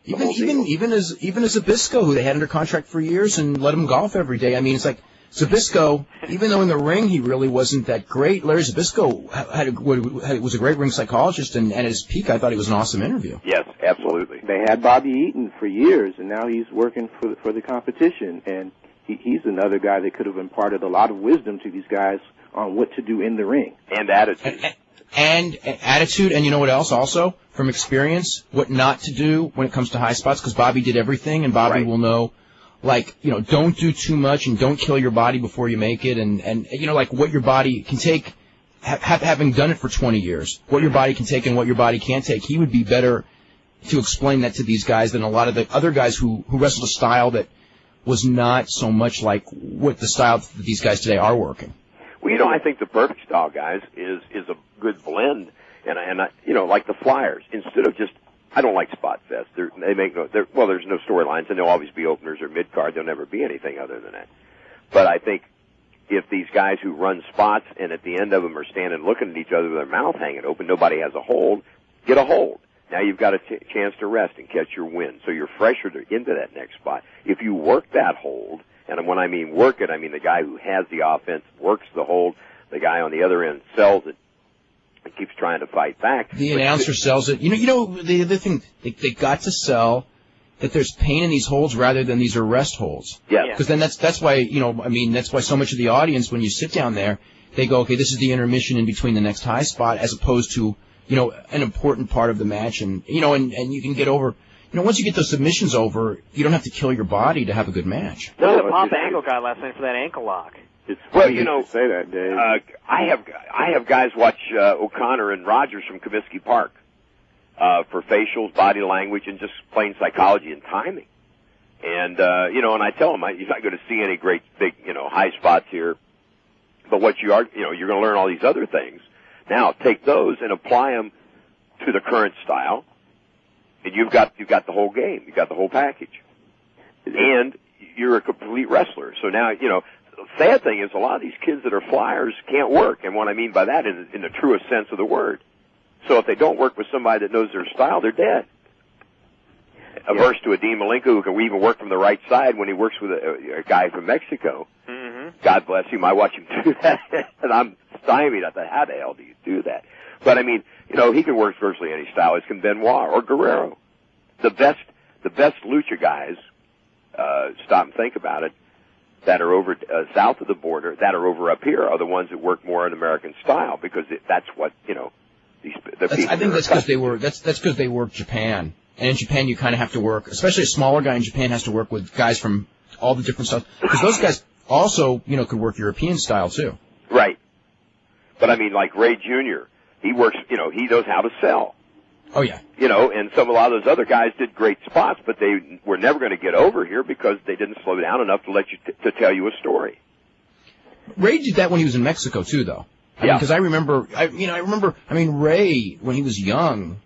Even as Zbyszko, who they had under contract for years and let him golf every day. I mean, it's like Zbyszko, even though in the ring he really wasn't that great, Larry Zbyszko was a great ring psychologist, and at his peak I thought he was an awesome interview. Yes, absolutely. They had Bobby Eaton for years, and now he's working for the competition, and he's another guy that could have imparted a lot of wisdom to these guys on what to do in the ring. And attitude. And attitude, and you know what else also, from experience, what not to do when it comes to high spots, because Bobby did everything, and Bobby will know, like, don't do too much and don't kill your body before you make it, and like what your body can take, having done it for 20 years, what your body can take and what your body can't take. He would be better to explain that to these guys than a lot of the other guys who wrestled a style that was not so much like what the style that these guys today are working. Well, I think the perfect style, guys, is a good blend, and like the Flyers. Instead of just, I don't like spot fest. There's no storylines, and there'll always be openers or mid card. There'll never be anything other than that. But I think if these guys who run spots and at the end of them are standing looking at each other with their mouth hanging open, nobody has a hold. Get a hold. Now you've got a chance to rest and catch your wind, so you're fresher into that next spot. If you work that hold. And when I mean work it, I mean the guy who has the offense works the hold. The guy on the other end sells it and keeps trying to fight back. The announcer sells it. The other thing, they got to sell that there's pain in these holds rather than these are rest holds. Yeah. Because then that's why, that's why so much of the audience, when you sit down there, they go, okay, this is the intermission in between the next high spot, as opposed to, an important part of the match. And you can get over. Once you get those submissions over, you don't have to kill your body to have a good match. There was a pop ankle guy last night for that ankle lock. It's funny to say that, Dave. I have guys watch O'Connor and Rogers from Comiskey Park for facials, body language, and just plain psychology and timing. And and I tell them you're not going to see any great big high spots here, but what you are, you're going to learn all these other things. Now take those and apply them to the current style. And you've got the whole game. You've got the whole package. And you're a complete wrestler. So now, sad thing is a lot of these kids that are flyers can't work, and what I mean by that is in the truest sense of the word. So if they don't work with somebody that knows their style, they're dead. Averse to a Dean Malenko who can even work from the right side when he works with a guy from Mexico. Mm-hmm. God bless him. I watch him do that, and I'm stymied. I thought, how the hell do you do that? But I mean, he can work virtually any style. As can Benoit or Guerrero. The best lucha guys, stop and think about it, that are over south of the border, that are over up here, are the ones that work more in American style because that's what I think that's because they work Japan. And in Japan, you kind of have to work, especially a smaller guy in Japan has to work with guys from all the different styles. Because those guys also, could work European style, too. Right. But, I mean, like Ray Jr., he works, he knows how to sell. Oh, yeah. And a lot of those other guys did great spots, but they were never going to get over here because they didn't slow down enough to let you to tell you a story. Ray did that when he was in Mexico, too, though. Because I remember, Ray, when he was young,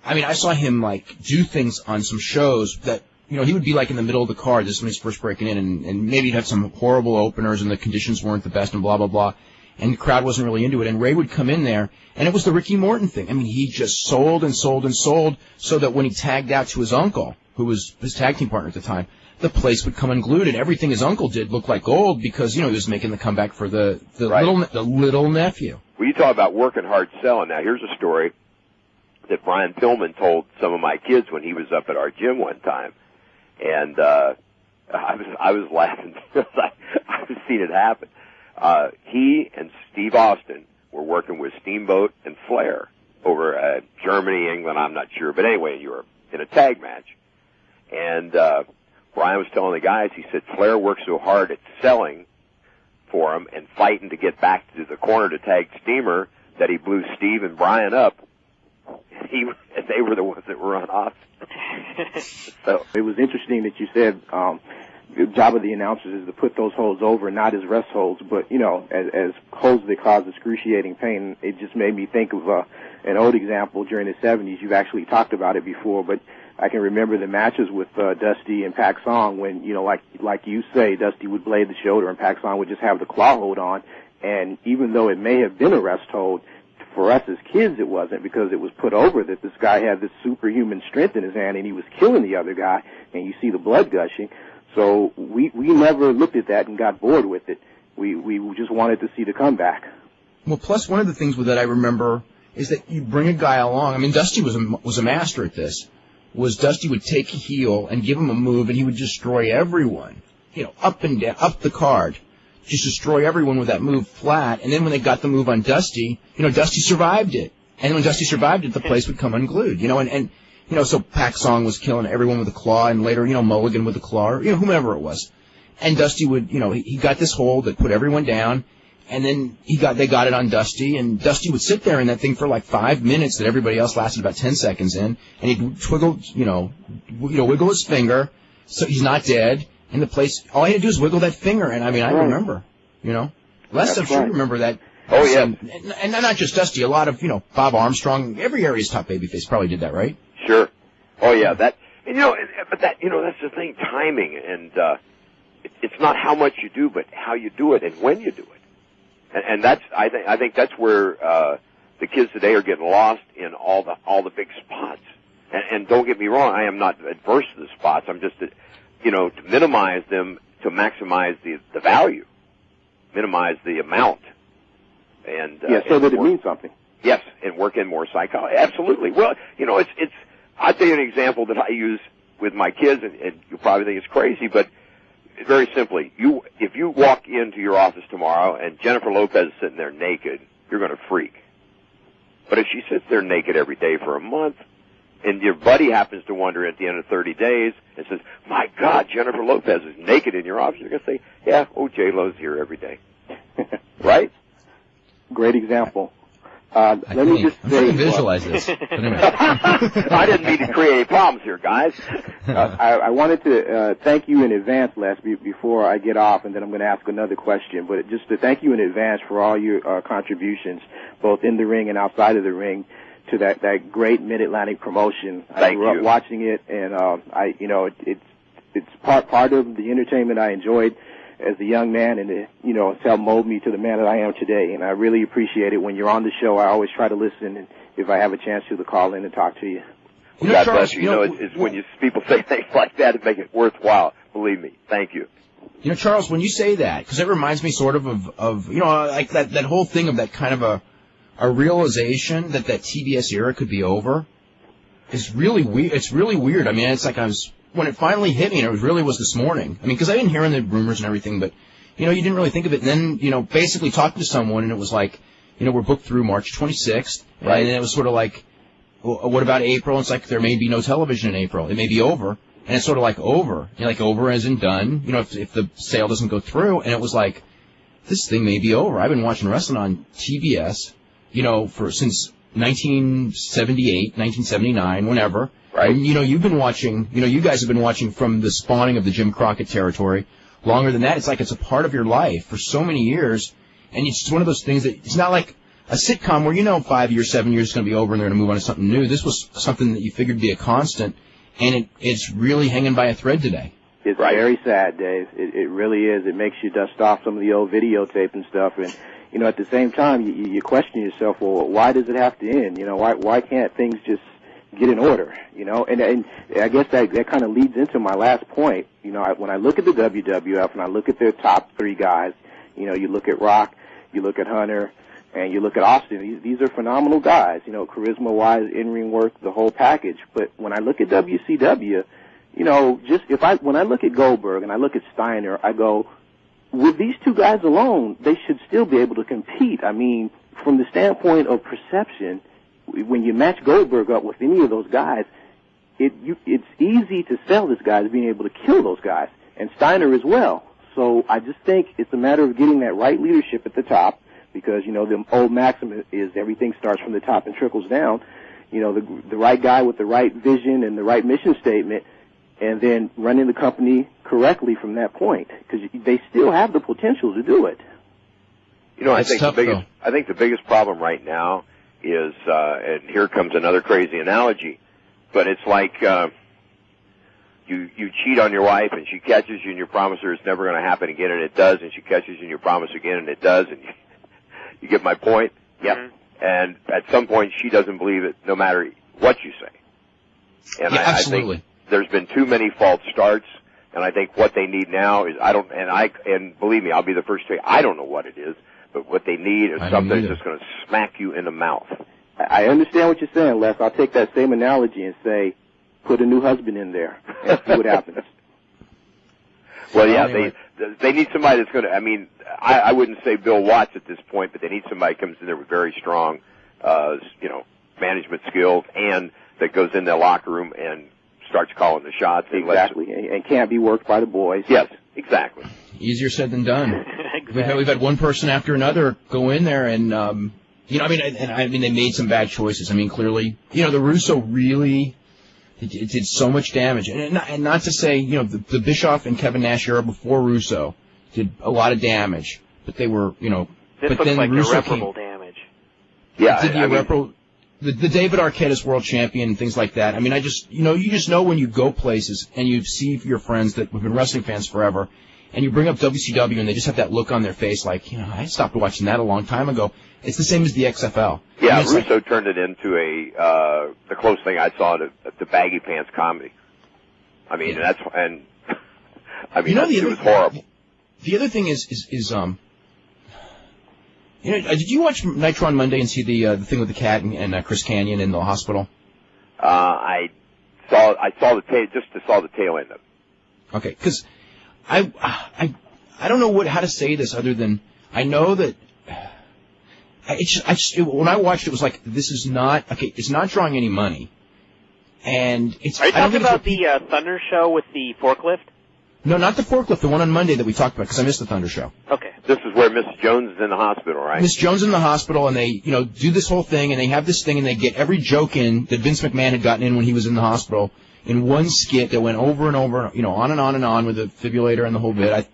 I saw him, do things on some shows that, he would be, in the middle of the card, this is when he's first breaking in, and maybe he'd have some horrible openers and the conditions weren't the best and blah, blah, blah, and the crowd wasn't really into it, and Ray would come in there, and it was the Ricky Morton thing. He just sold and sold and sold so that when he tagged out to his uncle, who was his tag team partner at the time, the place would come unglued, and everything his uncle did looked like gold because, he was making the comeback for the little nephew. Well, you talk about working hard selling. Now, here's a story that Brian Pillman told some of my kids when he was up at our gym one time, and I was laughing because I was seeing it happen. He and Steve Austin were working with Steamboat and Flair over Germany, England, I'm not sure, but anyway, in Europe, in a tag match. And Brian was telling the guys, he said Flair worked so hard at selling for him and fighting to get back to the corner to tag Steamer that he blew Steve and Brian up. They were the ones that were on off. So it was interesting that you said the job of the announcers is to put those holds over, not as rest holds, but as holds that cause excruciating pain. It just made me think of an old example during the 70s. You've actually talked about it before, but I can remember the matches with Dusty and Pak Song when like you say, Dusty would blade the shoulder and Pak Song would just have the claw hold on, and even though it may have been a rest hold, for us as kids, it wasn't because it was put over that this guy had this superhuman strength in his hand and he was killing the other guy, and you see the blood gushing. So we never looked at that and got bored with it. We just wanted to see the comeback. Well, plus one of the things with that I remember is that you bring a guy along. Dusty was a master at this. Dusty would take a heel and give him a move, and he would destroy everyone, up and down, up the card. Just destroy everyone with that move flat, and then when they got the move on Dusty, Dusty survived it. And when Dusty survived it, the place would come unglued, so Pak Song was killing everyone with a claw, and later, Mulligan with a claw, or, whomever it was. And Dusty would, he got this hold that put everyone down, and then they got it on Dusty, and Dusty would sit there in that thing for 5 minutes that everybody else lasted about 10 seconds in, and he'd twiggle, wiggle his finger, so he's not dead. In the place, all he had to do is wiggle that finger, and I remember, Les, I'm sure you remember that. Oh, yeah. And not just Dusty, a lot of, Bob Armstrong, every area's top babyface probably did that, right? Sure. Oh, yeah, but that's the thing, timing, and it's not how much you do, but how you do it and when you do it. And that's, I think that's where, the kids today are getting lost in all the big spots. And don't get me wrong, I am not adverse to the spots, I'm just, to minimize them, to maximize the value, minimize the amount, and so that it means something. Yes, and work in more psychology. Absolutely. Well, it's. I'll tell you an example that I use with my kids, and you probably think it's crazy, but very simply, if you walk into your office tomorrow and Jennifer Lopez is sitting there naked, you're going to freak. But if she sits there naked every day for a month, and your buddy happens to wonder at the end of 30 days and says, my God, Jennifer Lopez is naked in your office, you're going to say, yeah, J-Lo's here every day. Right? Great example. Let me just say... I can visualize this. I didn't mean to create any problems here, guys. I wanted to thank you in advance, Les, before I get off, and then I'm going to ask another question. But just to thank you in advance for all your contributions, both in the ring and outside of the ring, to that great Mid-Atlantic promotion. Thank I grew up watching it, and it's part of the entertainment I enjoyed as a young man, and it's helped mold me to the man that I am today. And I really appreciate it. When you're on the show, I always try to listen, and if I have a chance to call in and talk to you. God bless you. It's when people say things like that, it makes it worthwhile. Believe me. Thank you. Charles, when you say that, because it reminds me sort of like that whole thing of that kind of a realization that TBS era could be over is really weird. It's really weird. I mean, it's like when it finally hit me, and it really was this morning. I mean, because I didn't hear the rumors and everything, but, you didn't really think of it. And then, basically talking to someone, and it was like, we're booked through March 26th. Right. And then it was sort of like, well, what about April? It's like there may be no television in April. It may be over. And it's sort of like over. Like over as in done, if the sale doesn't go through. And it was like, this thing may be over. I've been watching wrestling on TBS, since 1978, 1979, whenever. Right. And, you've been watching, you guys have been watching from the spawning of the Jim Crockett territory longer than that. It's like it's a part of your life for so many years. And it's one of those things that it's not like a sitcom where 5 years, 7 years is going to be over and they're going to move on to something new. This was something that you figured would be a constant, and it's really hanging by a thread today. It's very sad, Dave. It really is. It makes you dust off some of the old videotape and stuff. And, at the same time, you question yourself, well, why does it have to end? Why can't things just get in order, and I guess that kind of leads into my last point. When I look at the WWF and I look at their top three guys, you look at Rock, you look at Hunter, and you look at Austin. These are phenomenal guys, charisma-wise, in-ring work, the whole package. But when I look at WCW, when I look at Goldberg and I look at Steiner, I go, with these two guys alone, they should still be able to compete. I mean, from the standpoint of perception, when you match Goldberg up with any of those guys, it's easy to sell this guy as being able to kill those guys, and Steiner as well. So I just think it's a matter of getting that right leadership at the top, because, the old maxim is everything starts from the top and trickles down. The right guy with the right vision and the right mission statement, and then running the company correctly from that point, because they still have the potential to do it. I think the biggest problem right now is, and here comes another crazy analogy, but it's like you cheat on your wife and she catches you and you promise her it's never going to happen again, and it does, and she catches you and you promise again and it does, and you get my point? Yep. Mm-hmm. And at some point she doesn't believe it no matter what you say. And I think there's been too many false starts, and I think what they need now is, and believe me, I'll be the first to say, I don't know what it is, but what they need is something that's just going to smack you in the mouth. I understand what you're saying, Les. I'll take that same analogy and say, put a new husband in there and see what happens. Well, yeah, they need somebody that's going to, I wouldn't say Bill Watts at this point, but they need somebody who comes in there with very strong, management skills, and that goes in the locker room and starts calling the shots. Exactly, and can't be worked by the boys. Yes, exactly. Easier said than done. Exactly. We've had one person after another go in there, and they made some bad choices. Clearly, the Russo really it did so much damage, and not to say, the Bischoff and Kevin Nash era before Russo did a lot of damage, but they were, This but looks then like Russo irreparable damage. Yeah, did the irreparable. The David Arquette is world champion and things like that. I just, you just know when you go places and you see your friends that have been wrestling fans forever, and you bring up WCW and they just have that look on their face like, I stopped watching that a long time ago. It's the same as the XFL. Yeah, Russo turned it into the closest thing I saw to baggy pants comedy. It was horrible. The other thing is did you watch Nitro on Monday and see the thing with the cat and Chris Kanyon in the hospital? I saw the tail end of it. Okay, because I don't know how to say this other than I know that when I watched it was like, this is not okay. It's not drawing any money, and it's. Are you talking about the Thunder show with the forklift? No, not the forklift, the one on Monday that we talked about, because I missed the Thunder show. Okay. This is where Miss Jones is in the hospital, right? Miss Jones in the hospital, and they, do this whole thing, and they have this thing, and they get every joke in that Vince McMahon had gotten in when he was in the hospital in one skit that went over and over, on and on and on with the defibrillator and the whole bit.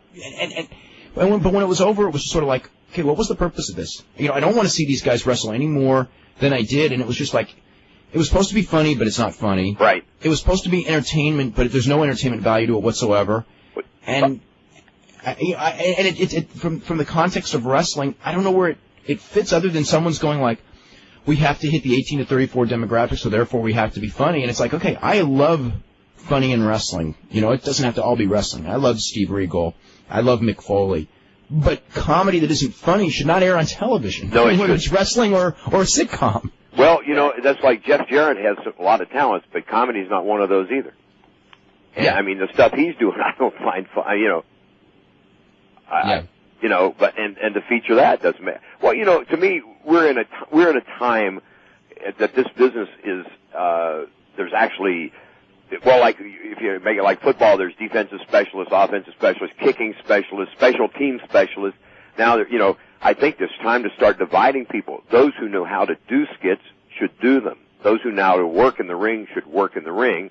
But when it was over, it was just sort of like, okay, what was the purpose of this? I don't want to see these guys wrestle any more than I did, and it was just like, it was supposed to be funny, but it's not funny. Right. It was supposed to be entertainment, but there's no entertainment value to it whatsoever. And from the context of wrestling, I don't know where it fits other than someone's going like, we have to hit the 18 to 34 demographic, so therefore we have to be funny. And it's like, okay, I love funny in wrestling. You know, it doesn't have to all be wrestling. I love Steve Regal. I love Mick Foley. But comedy that isn't funny should not air on television. No, whether it's wrestling or a sitcom. Well, you know, that's like Jeff Jarrett has a lot of talents, but comedy's not one of those either. Yeah, I mean, the stuff he's doing, I don't find fun, you know. You know, but and to feature that doesn't matter. Well, you know, to me, we're in a time that this business is there's actually, well, like if you make it like football, there's defensive specialists, offensive specialists, kicking specialists, special team specialists. Now, you know, I think it's time to start dividing people. Those who know how to do skits should do them. Those who know how to work in the ring should work in the ring,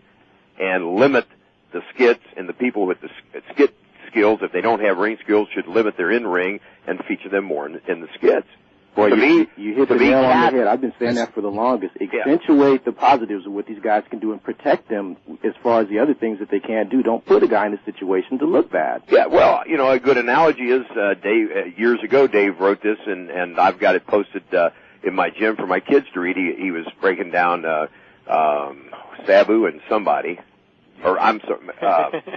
and limit the skits, and the people with the skit skills, if they don't have ring skills, should limit their in-ring and feature them more in the skits. Boy, you hit the nail on the head. I've been saying that for the longest. Accentuate the positives of what these guys can do and protect them as far as the other things that they can't do. Don't put a guy in a situation to look bad. Yeah, well, you know, a good analogy is Dave. Years ago, Dave wrote this, and I've got it posted in my gym for my kids to read. He was breaking down Sabu and somebody, or I'm sorry,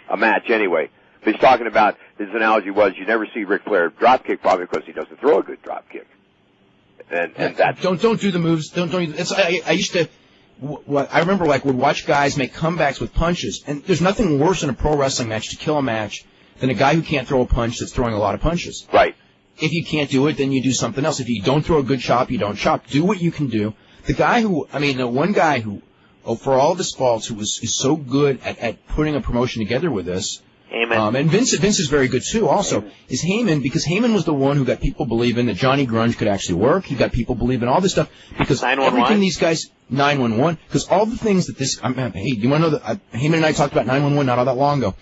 a match anyway. But he's talking about, his analogy was, you never see Ric Flair drop kick, probably because he doesn't throw a good drop kick. And that's... Don't do the moves. Don't. It's, I used to, I remember like would watch guys make comebacks with punches, and there's nothing worse in a pro wrestling match to kill a match than a guy who can't throw a punch that's throwing a lot of punches. Right. If you can't do it, then you do something else. If you don't throw a good chop, you don't chop. Do what you can do. The guy who, I mean, the one guy who, for all of his faults, who is so good at putting a promotion together with us, Heyman. and Vince is very good too also, is Heyman, because Heyman was the one who got people believing that Johnny Grunge could actually work. He got people believing all this stuff because 911? everything these guys, 911, because all the things that this, hey, you want to know that Heyman and I talked about 911 not all that long ago.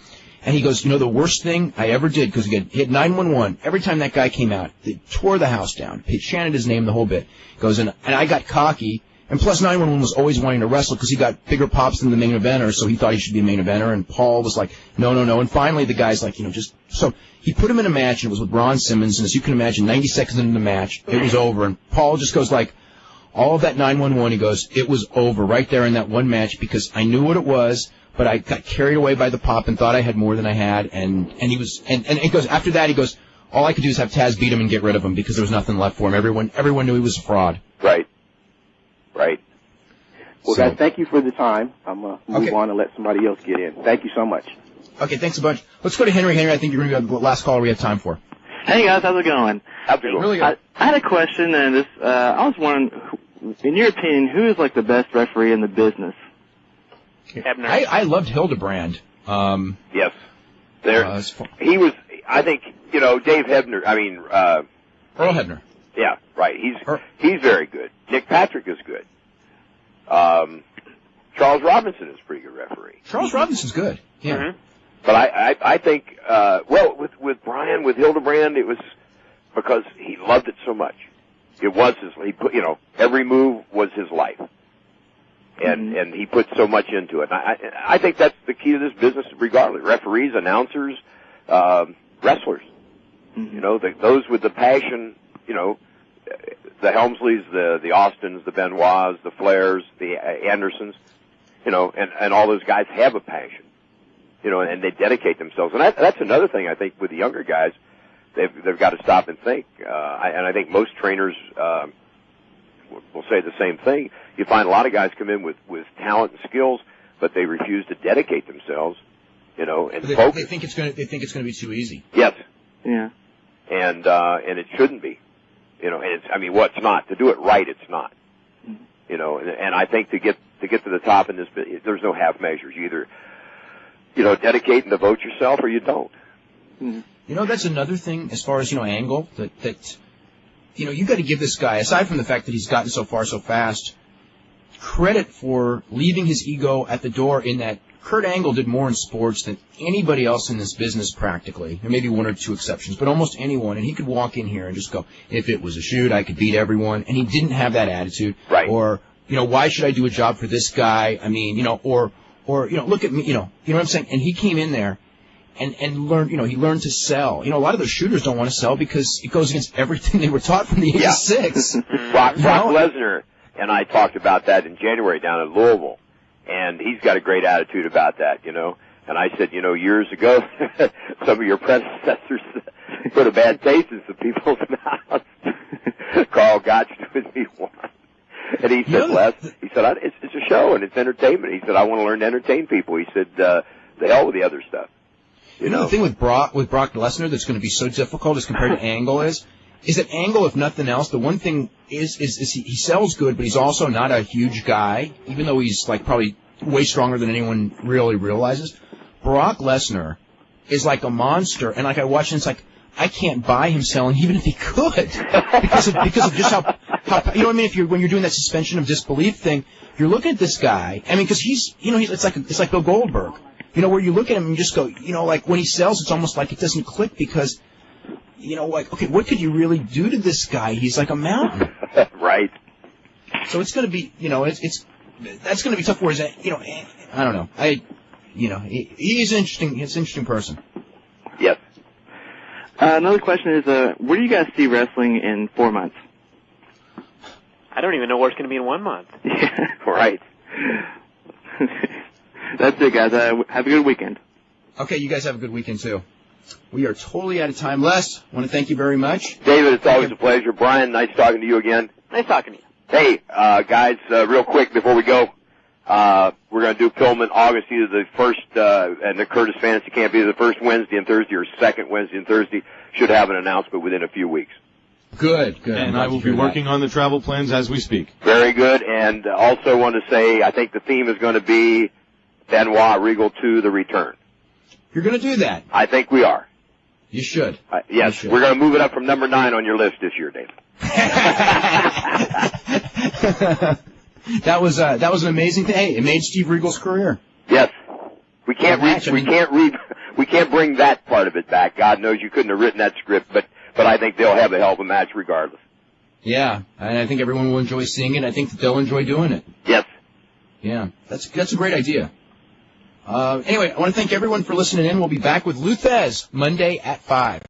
And he goes, you know, the worst thing I ever did, because he hit 911, every time that guy came out, they tore the house down, chanted his name the whole bit. He goes, and I got cocky. And plus 911 was always wanting to wrestle because he got bigger pops than the main eventer, so he thought he should be a main eventer. And Paul was like, no. And finally the guy's like, you know, just, so he put him in a match, and it was with Ron Simmons. And as you can imagine, 90 seconds into the match, it was over. And Paul just goes like, all of that 911, he goes, it was over right there in that one match because I knew what it was, but I got carried away by the pop and thought I had more than I had. And he was, and he goes, after that, he goes, all I could do is have Taz beat him and get rid of him because there was nothing left for him. Everyone knew he was a fraud. Right. Well, guys, thank you for the time. I'm going to move on and let somebody else get in. Thank you so much. Okay, thanks a bunch. Let's go to Henry. Henry, I think you're going to be the last caller we have time for. Hey, guys, how's it going? Really good. I had a question, and I was wondering, in your opinion, who is like the best referee in the business? Hebner. I loved Hildebrand. Yes. He was, I think, you know, Dave Hebner, Earl Hebner. Yeah, right. He's very good. Nick Patrick is good. Charles Robinson is a pretty good referee. Charles Robinson's good. Yeah. Mm-hmm. But I think, with Brian, with Hildebrand, it was because he loved it so much. It was he put, you know, every move was his life. And he put so much into it. And I think that's the key to this business regardless. Referees, announcers, wrestlers. Mm-hmm. You know, those with the passion, you know, the Helmsleys, the Austins, the Benoits, the Flairs, the Andersons, you know, and all those guys have a passion, you know, and they dedicate themselves. And that's another thing I think with the younger guys, they've got to stop and think. And I think most trainers will say the same thing. You find a lot of guys come in with talent and skills, but they refuse to dedicate themselves, you know, and focus. They think it's going to be too easy. Yes. Yeah. And it shouldn't be. You know, and it's not. To do it right, it's not. You know, and I think to get to the top in this, there's no half measures. You either, you know, dedicate and devote yourself, or you don't. You know, that's another thing as far as, you know, Angle, that you know, you got to give this guy, aside from the fact that he's gotten so far so fast, credit for leaving his ego at the door in that Kurt Angle did more in sports than anybody else in this business practically. There may be one or two exceptions, but almost anyone. And he could walk in here and just go, if it was a shoot, I could beat everyone. And he didn't have that attitude. Right. Or, you know, why should I do a job for this guy? I mean, you know, or, you know, look at me, you know what I'm saying? And he came in there and learned, he learned to sell. A lot of those shooters don't want to sell because it goes against everything they were taught from the age of 6. Brock Lesnar and I talked about that in January down in Louisville, and he's got a great attitude about that, And I said, years ago, some of your predecessors put a bad taste in some people's mouths. Carl Gotch was me one. And he said, Les, it's a show and it's entertainment. He said, I want to learn to entertain people. He said, the hell with the other stuff. The thing with Brock Lesnar that's going to be so difficult as compared to Angle is that Angle, if nothing else, the one thing is he sells good, but he's also not a huge guy, even though he's like probably way stronger than anyone really realizes. Brock Lesnar is like a monster, and like I watch him, it's like I can't buy him selling even if he could because of just how you know what I mean. When you're doing that suspension of disbelief thing, you're looking at this guy. I mean, because he's it's like Bill Goldberg. Where you look at him and you just go, like when he sells, it's almost like it doesn't click because, okay, what could you really do to this guy? He's like a mountain. Right. So it's going to be, that's going to be tough. Whereas, I don't know. He's an interesting person. Yes. Another question is, where do you guys see wrestling in 4 months? I don't even know where it's going to be in 1 month. Yeah. Right. That's it, guys. Have a good weekend. Okay, you guys have a good weekend, too. We are totally out of time. Les, I want to thank you very much. David, it's always a pleasure. Brian, nice talking to you again. Nice talking to you. Hey, guys, real quick before we go, we're going to do Pillman August, either the first, and the Curtis Fantasy Camp, either the first Wednesday and Thursday or second Wednesday and Thursday. Should have an announcement within a few weeks. Good. And I will be working on the travel plans as we speak. Very good. And also want to say, I think the theme is going to be Benoit Regal 2, The Return. You're going to do that? I think we are. You should. Yes, you should. We're going to move it up from number 9 on your list this year, Dave. That was an amazing thing. Hey, it made Steve Regal's career. Yes. We can't bring that part of it back. God knows you couldn't have written that script, but I think they'll have a hell of a match regardless. Yeah, and I think everyone will enjoy seeing it. I think that they'll enjoy doing it. Yes. Yeah, that's a great idea. Anyway, I want to thank everyone for listening in. We'll be back with Lou Thez Monday at 5.